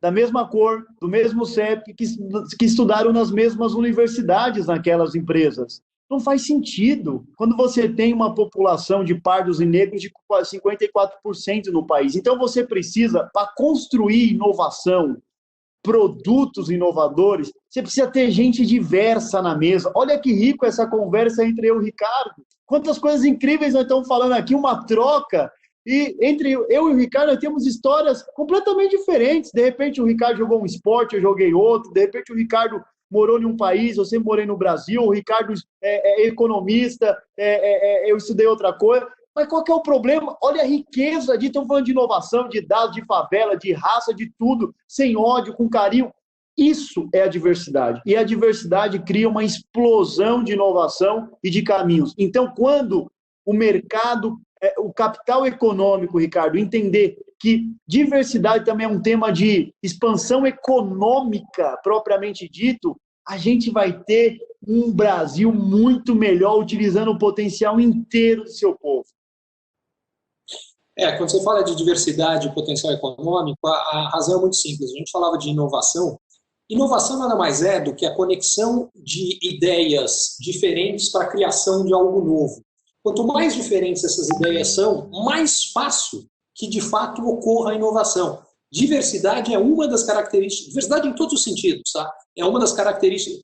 da mesma cor, do mesmo CEP, que estudaram nas mesmas universidades naquelas empresas. Não faz sentido quando você tem uma população de pardos e negros de 54% no país. Então, você precisa, para construir inovação, produtos inovadores, você precisa ter gente diversa na mesa. Olha que rico essa conversa entre eu e o Ricardo. Quantas coisas incríveis nós estamos falando aqui, uma troca. E entre eu e o Ricardo, nós temos histórias completamente diferentes. De repente, o Ricardo jogou um esporte, eu joguei outro. De repente, o Ricardo morou em um país, eu sempre morei no Brasil, o Ricardo é economista, eu estudei outra coisa, mas qual que é o problema? Olha a riqueza de, estamos falando de inovação, de dados, de favela, de raça, de tudo, sem ódio, com carinho. Isso é a diversidade, e a diversidade cria uma explosão de inovação e de caminhos. Então, quando o mercado, o capital econômico, Ricardo, entender que diversidade também é um tema de expansão econômica, propriamente dito, a gente vai ter um Brasil muito melhor, utilizando o potencial inteiro do seu povo. Quando você fala de diversidade e potencial econômico, a razão é muito simples. A gente falava de inovação. Inovação nada mais é do que a conexão de ideias diferentes para a criação de algo novo. Quanto mais diferentes essas ideias são, mais fácil que de fato ocorra a inovação. Diversidade é uma das características, diversidade em todos os sentidos, tá? É uma das características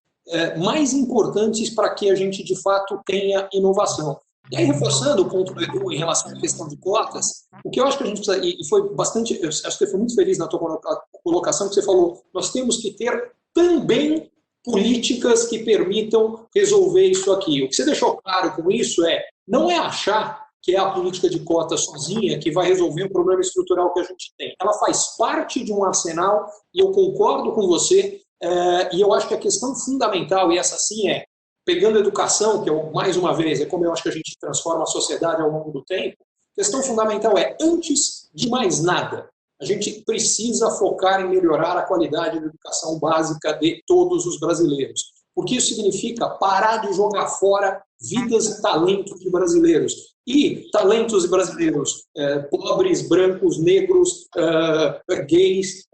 mais importantes para que a gente de fato tenha inovação. E aí, reforçando o ponto do Edu em relação à questão de cotas, o que eu acho que a gente precisa, e foi bastante, eu acho que você foi muito feliz na tua colocação, que você falou, nós temos que ter também políticas que permitam resolver isso aqui. O que você deixou claro com isso não é achar que é a política de cotas sozinha que vai resolver o problema estrutural que a gente tem. Ela faz parte de um arsenal, e eu concordo com você, e eu acho que a questão fundamental, e essa sim pegando a educação, que mais uma vez, é como eu acho que a gente transforma a sociedade ao longo do tempo, a questão fundamental antes de mais nada, a gente precisa focar em melhorar a qualidade da educação básica de todos os brasileiros. Porque isso significa parar de jogar fora vidas e talentos de brasileiros. E talentos brasileiros pobres, brancos, negros, gays,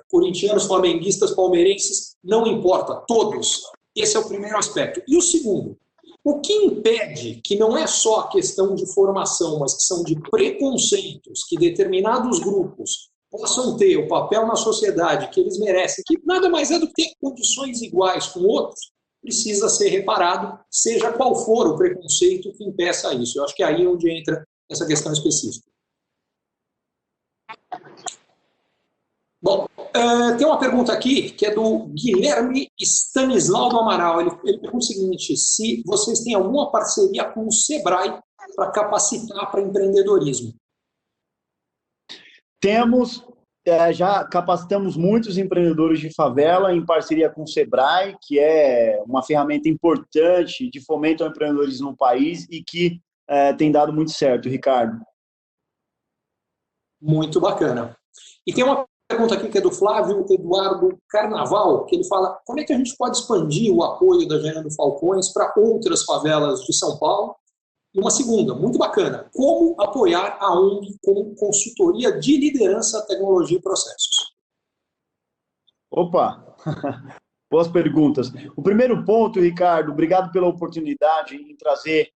corintianos, flamenguistas, palmeirenses, não importa, todos. Esse é o primeiro aspecto. E o segundo, o que impede que não é só a questão de formação, mas que são de preconceitos que determinados grupos possam ter o papel na sociedade que eles merecem, que nada mais é do que ter condições iguais com outros, precisa ser reparado, seja qual for o preconceito que impeça isso. Eu acho que é aí onde entra essa questão específica. Bom, tem uma pergunta aqui que é do Guilherme Stanislau do Amaral. Ele pergunta o seguinte: se vocês têm alguma parceria com o Sebrae para capacitar para empreendedorismo? Temos, já capacitamos muitos empreendedores de favela em parceria com o Sebrae, que é uma ferramenta importante de fomento ao empreendedorismo no país e que tem dado muito certo, Ricardo. Muito bacana. E tem uma pergunta aqui que é do Flávio Eduardo Carnaval, que ele fala como é que a gente pode expandir o apoio da Gerando Falcões para outras favelas de São Paulo. E uma segunda, muito bacana, como apoiar a ONG com consultoria de liderança, tecnologia e processos. Opa, boas perguntas. O primeiro ponto, Ricardo, obrigado pela oportunidade em trazer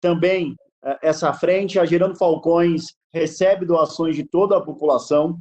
também essa frente. A Gerando Falcões recebe doações de toda a população.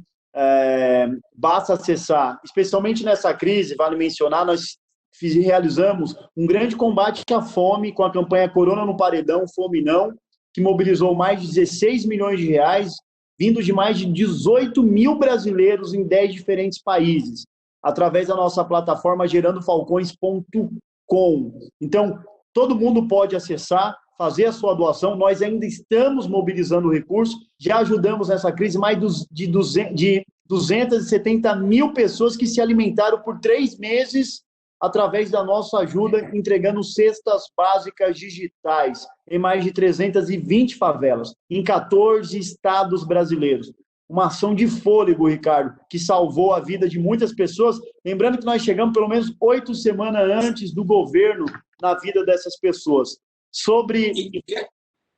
Basta acessar, especialmente nessa crise, vale mencionar, nós realizamos um grande combate à fome com a campanha Corona no Paredão, Fome Não, que mobilizou mais de 16 milhões de reais, vindo de mais de 18 mil brasileiros em 10 diferentes países, através da nossa plataforma gerandofalcões.com. Então, todo mundo pode acessar, fazer a sua doação. Nós ainda estamos mobilizando recursos, já ajudamos nessa crise mais de 270 mil pessoas que se alimentaram por 3 meses através da nossa ajuda, entregando cestas básicas digitais em mais de 320 favelas, em 14 estados brasileiros. Uma ação de fôlego, Ricardo, que salvou a vida de muitas pessoas. Lembrando que nós chegamos pelo menos 8 semanas antes do governo na vida dessas pessoas.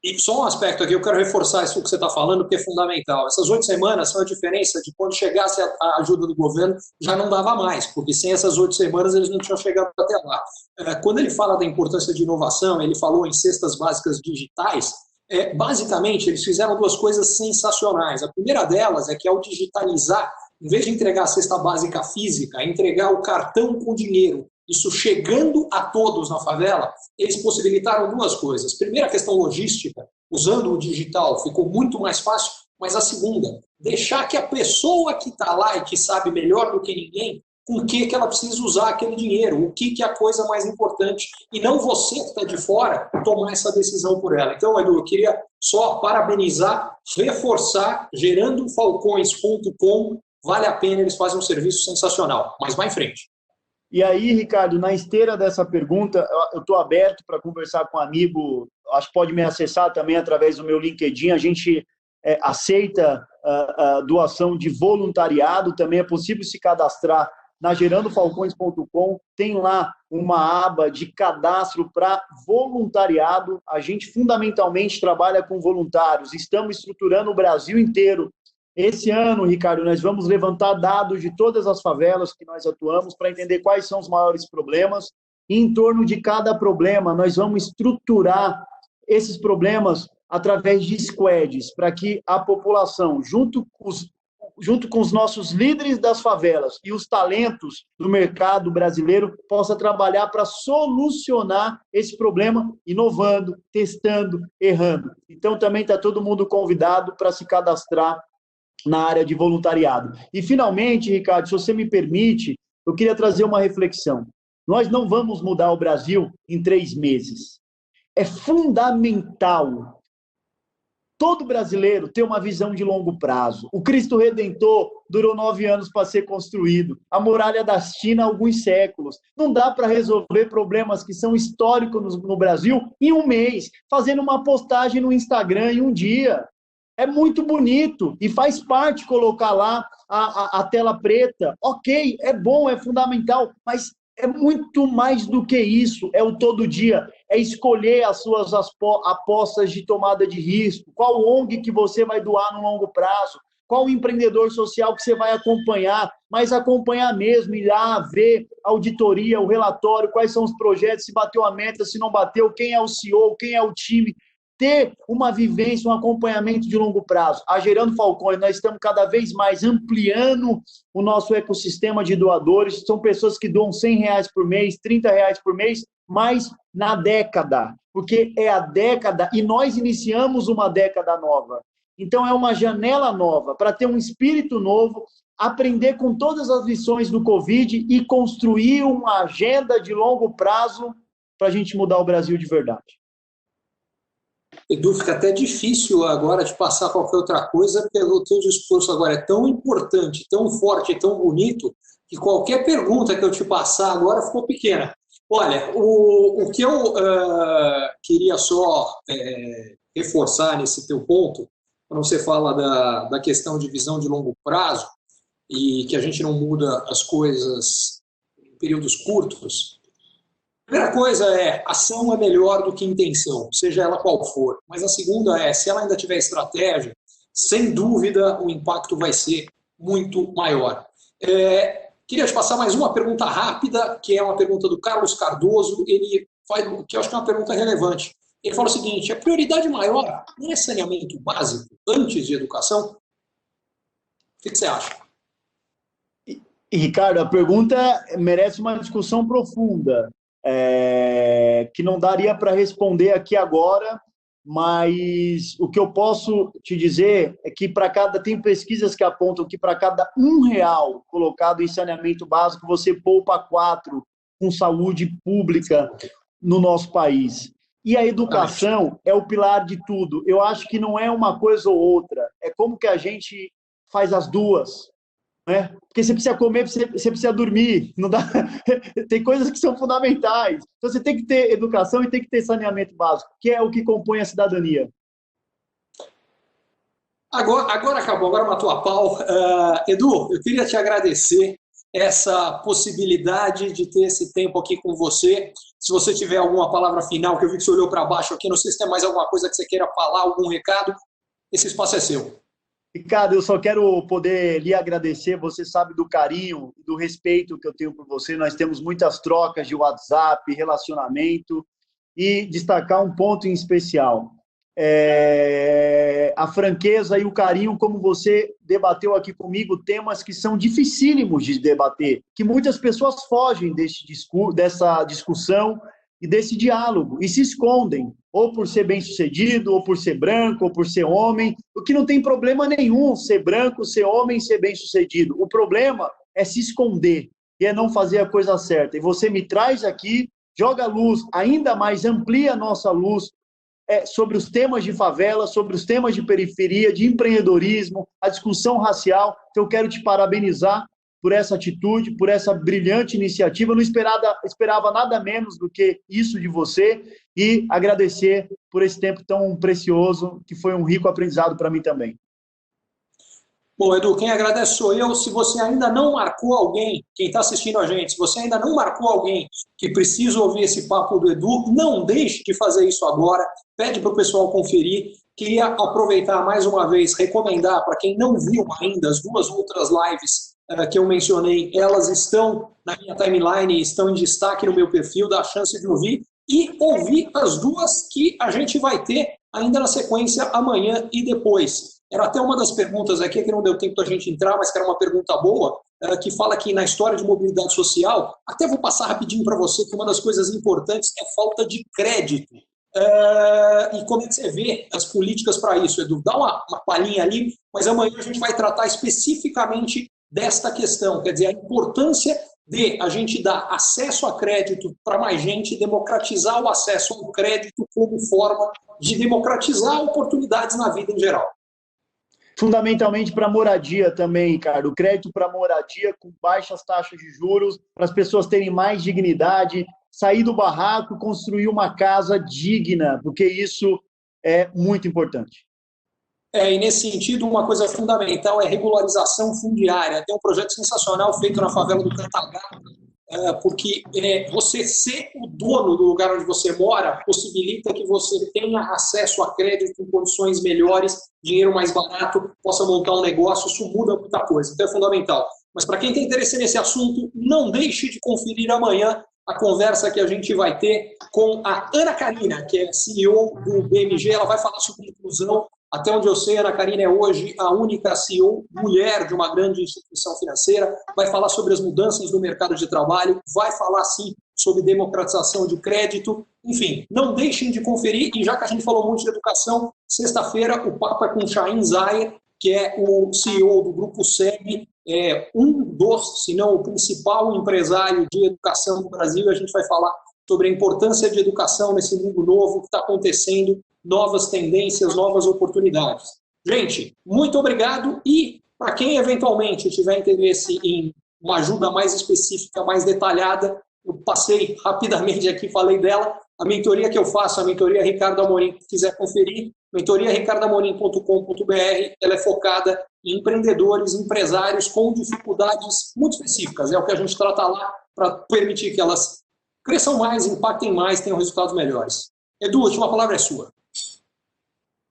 E só um aspecto aqui, eu quero reforçar isso que você está falando, porque é fundamental. Essas 8 semanas são a diferença de quando chegasse a ajuda do governo, já não dava mais, porque sem essas 8 semanas eles não tinham chegado até lá. Quando ele fala da importância de inovação, ele falou em cestas básicas digitais, basicamente eles fizeram 2 coisas sensacionais. A primeira delas é que ao digitalizar, em vez de entregar a cesta básica física, entregar o cartão com dinheiro, isso chegando a todos na favela, eles possibilitaram 2 coisas. Primeiro, a questão logística, usando o digital ficou muito mais fácil, mas a segunda, deixar que a pessoa que está lá e que sabe melhor do que ninguém, com o que ela precisa usar aquele dinheiro, o que é a coisa mais importante, e não você que está de fora tomar essa decisão por ela. Então, Edu, eu queria só parabenizar, reforçar, gerandofalcões.com, vale a pena, eles fazem um serviço sensacional, mas vai em frente. E aí, Ricardo, na esteira dessa pergunta, eu estou aberto para conversar com um amigo, acho que pode me acessar também através do meu LinkedIn, a gente aceita a doação de voluntariado, também é possível se cadastrar na gerandofalcões.com, tem lá uma aba de cadastro para voluntariado, a gente fundamentalmente trabalha com voluntários, estamos estruturando o Brasil inteiro. Esse ano, Ricardo, nós vamos levantar dados de todas as favelas que nós atuamos para entender quais são os maiores problemas. E em torno de cada problema, nós vamos estruturar esses problemas através de squads, para que a população, junto com os nossos líderes das favelas e os talentos do mercado brasileiro, possa trabalhar para solucionar esse problema, inovando, testando, errando. Então, também está todo mundo convidado para se cadastrar na área de voluntariado. E, finalmente, Ricardo, se você me permite, eu queria trazer uma reflexão. Nós não vamos mudar o Brasil em 3 meses. É fundamental todo brasileiro ter uma visão de longo prazo. O Cristo Redentor durou 9 anos para ser construído. A muralha da China, alguns séculos. Não dá para resolver problemas que são históricos no Brasil em 1 mês, fazendo uma postagem no Instagram em 1 dia. É muito bonito e faz parte colocar lá a tela preta. Ok, é bom, é fundamental, mas é muito mais do que isso. É o todo dia, é escolher as suas apostas de tomada de risco, qual ONG que você vai doar no longo prazo, qual empreendedor social que você vai acompanhar, mas acompanhar mesmo, ir lá ver a auditoria, o relatório, quais são os projetos, se bateu a meta, se não bateu, quem é o CEO, quem é o time, ter uma vivência, um acompanhamento de longo prazo. A Gerando Falcões, nós estamos cada vez mais ampliando o nosso ecossistema de doadores, são pessoas que doam R$100 por mês, R$30 por mês, mas na década, porque é a década e nós iniciamos uma década nova. Então é uma janela nova para ter um espírito novo, aprender com todas as lições do Covid e construir uma agenda de longo prazo para a gente mudar o Brasil de verdade. Edu, fica até difícil agora de passar qualquer outra coisa, porque o teu discurso agora é tão importante, tão forte, tão bonito, que qualquer pergunta que eu te passar agora ficou pequena. Olha, o que eu queria só reforçar nesse teu ponto quando você fala da questão de visão de longo prazo e que a gente não muda as coisas em períodos curtos. A primeira coisa é, ação é melhor do que intenção, seja ela qual for. Mas a segunda é, se ela ainda tiver estratégia, sem dúvida o impacto vai ser muito maior. Queria te passar mais uma pergunta rápida, que é uma pergunta do Carlos Cardoso, ele faz, que eu acho que é uma pergunta relevante. Ele fala o seguinte, a prioridade maior não é saneamento básico antes de educação? O que você acha? E, Ricardo, a pergunta merece uma discussão profunda, que não daria para responder aqui agora, mas o que eu posso te dizer é que tem pesquisas que apontam que para cada R$ 1 colocado em saneamento básico, você poupa 4 com saúde pública no nosso país. E a educação é o pilar de tudo. Eu acho que não é uma coisa ou outra, é como que a gente faz as duas. Né? Porque você precisa comer, você precisa dormir, não dá. Tem coisas que são fundamentais. Então você tem que ter educação e tem que ter saneamento básico, que é o que compõe a cidadania. Agora acabou, agora matou a pau. Edu, eu queria te agradecer essa possibilidade de ter esse tempo aqui com você. Se você tiver alguma palavra final, que eu vi que você olhou para baixo aqui, não sei se tem mais alguma coisa que você queira falar, algum recado, esse espaço é seu. Ricardo, eu só quero poder lhe agradecer. Você sabe do carinho e do respeito que eu tenho por você. Nós temos muitas trocas de WhatsApp, relacionamento, e destacar um ponto em especial. A franqueza e o carinho como você debateu aqui comigo temas que são dificílimos de debater, que muitas pessoas fogem dessa discussão e desse diálogo, e se escondem, ou por ser bem-sucedido, ou por ser branco, ou por ser homem, o que não tem problema nenhum, ser branco, ser homem, ser bem-sucedido. O problema é se esconder, e é não fazer a coisa certa. E você me traz aqui, joga luz, ainda mais amplia a nossa luz, sobre os temas de favela, sobre os temas de periferia, de empreendedorismo, a discussão racial. Então, eu quero te parabenizar por essa atitude, por essa brilhante iniciativa. Eu não esperava nada menos do que isso de você, e agradecer por esse tempo tão precioso, que foi um rico aprendizado para mim também. Bom, Edu, quem agradece sou eu. Se você ainda não marcou alguém, quem está assistindo a gente, se você ainda não marcou alguém que precisa ouvir esse papo do Edu, não deixe de fazer isso agora. Pede para o pessoal conferir. Queria aproveitar mais uma vez, recomendar para quem não viu ainda as 2 outras lives que eu mencionei, elas estão na minha timeline, estão em destaque no meu perfil, dá a chance de ouvir, e ouvir as 2 que a gente vai ter ainda na sequência amanhã e depois. Era até uma das perguntas aqui, que não deu tempo da gente entrar, mas que era uma pergunta boa, que fala que na história de mobilidade social, até vou passar rapidinho para você, que uma das coisas importantes é falta de crédito. E como é que você vê as políticas para isso, Edu? Dá uma palhinha ali, mas amanhã a gente vai tratar especificamente desta questão, quer dizer, a importância de a gente dar acesso a crédito para mais gente, democratizar o acesso ao crédito como forma de democratizar oportunidades na vida em geral. Fundamentalmente para moradia também, Ricardo. Crédito para moradia com baixas taxas de juros, para as pessoas terem mais dignidade, sair do barraco, construir uma casa digna, porque isso é muito importante. E nesse sentido, uma coisa fundamental é a regularização fundiária. Tem um projeto sensacional feito na favela do Cantagalo, porque você ser o dono do lugar onde você mora possibilita que você tenha acesso a crédito em condições melhores, dinheiro mais barato, possa montar um negócio, isso muda muita coisa, então é fundamental. Mas para quem tem interesse nesse assunto, não deixe de conferir amanhã a conversa que a gente vai ter com a Ana Karina, que é CEO do BMG, ela vai falar sobre inclusão. Até onde eu sei, a Ana Karina é hoje a única CEO mulher de uma grande instituição financeira, vai falar sobre as mudanças no mercado de trabalho, vai falar, sim, sobre democratização de crédito. Enfim, não deixem de conferir, e já que a gente falou muito de educação, sexta-feira o papo é com o Shahin Zayer, que é o CEO do Grupo SEB, um dos, se não o principal empresário de educação do Brasil, e a gente vai falar sobre a importância de educação nesse mundo novo que está acontecendo, novas tendências, novas oportunidades. Gente, muito obrigado, e para quem eventualmente tiver interesse em uma ajuda mais específica, mais detalhada, eu passei rapidamente aqui, falei dela, a mentoria que eu faço, a mentoria Ricardo Amorim, que quiser conferir, mentoriaricardamorim.com.br, ela é focada em empreendedores, empresários com dificuldades muito específicas. É o que a gente trata lá para permitir que elas cresçam mais, impactem mais, tenham resultados melhores. Edu, a última palavra é sua.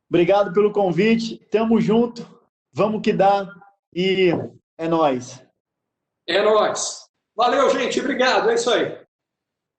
Obrigado pelo convite. Tamo junto. Vamos que dá. E é nóis. É nóis. Valeu, gente. Obrigado. É isso aí.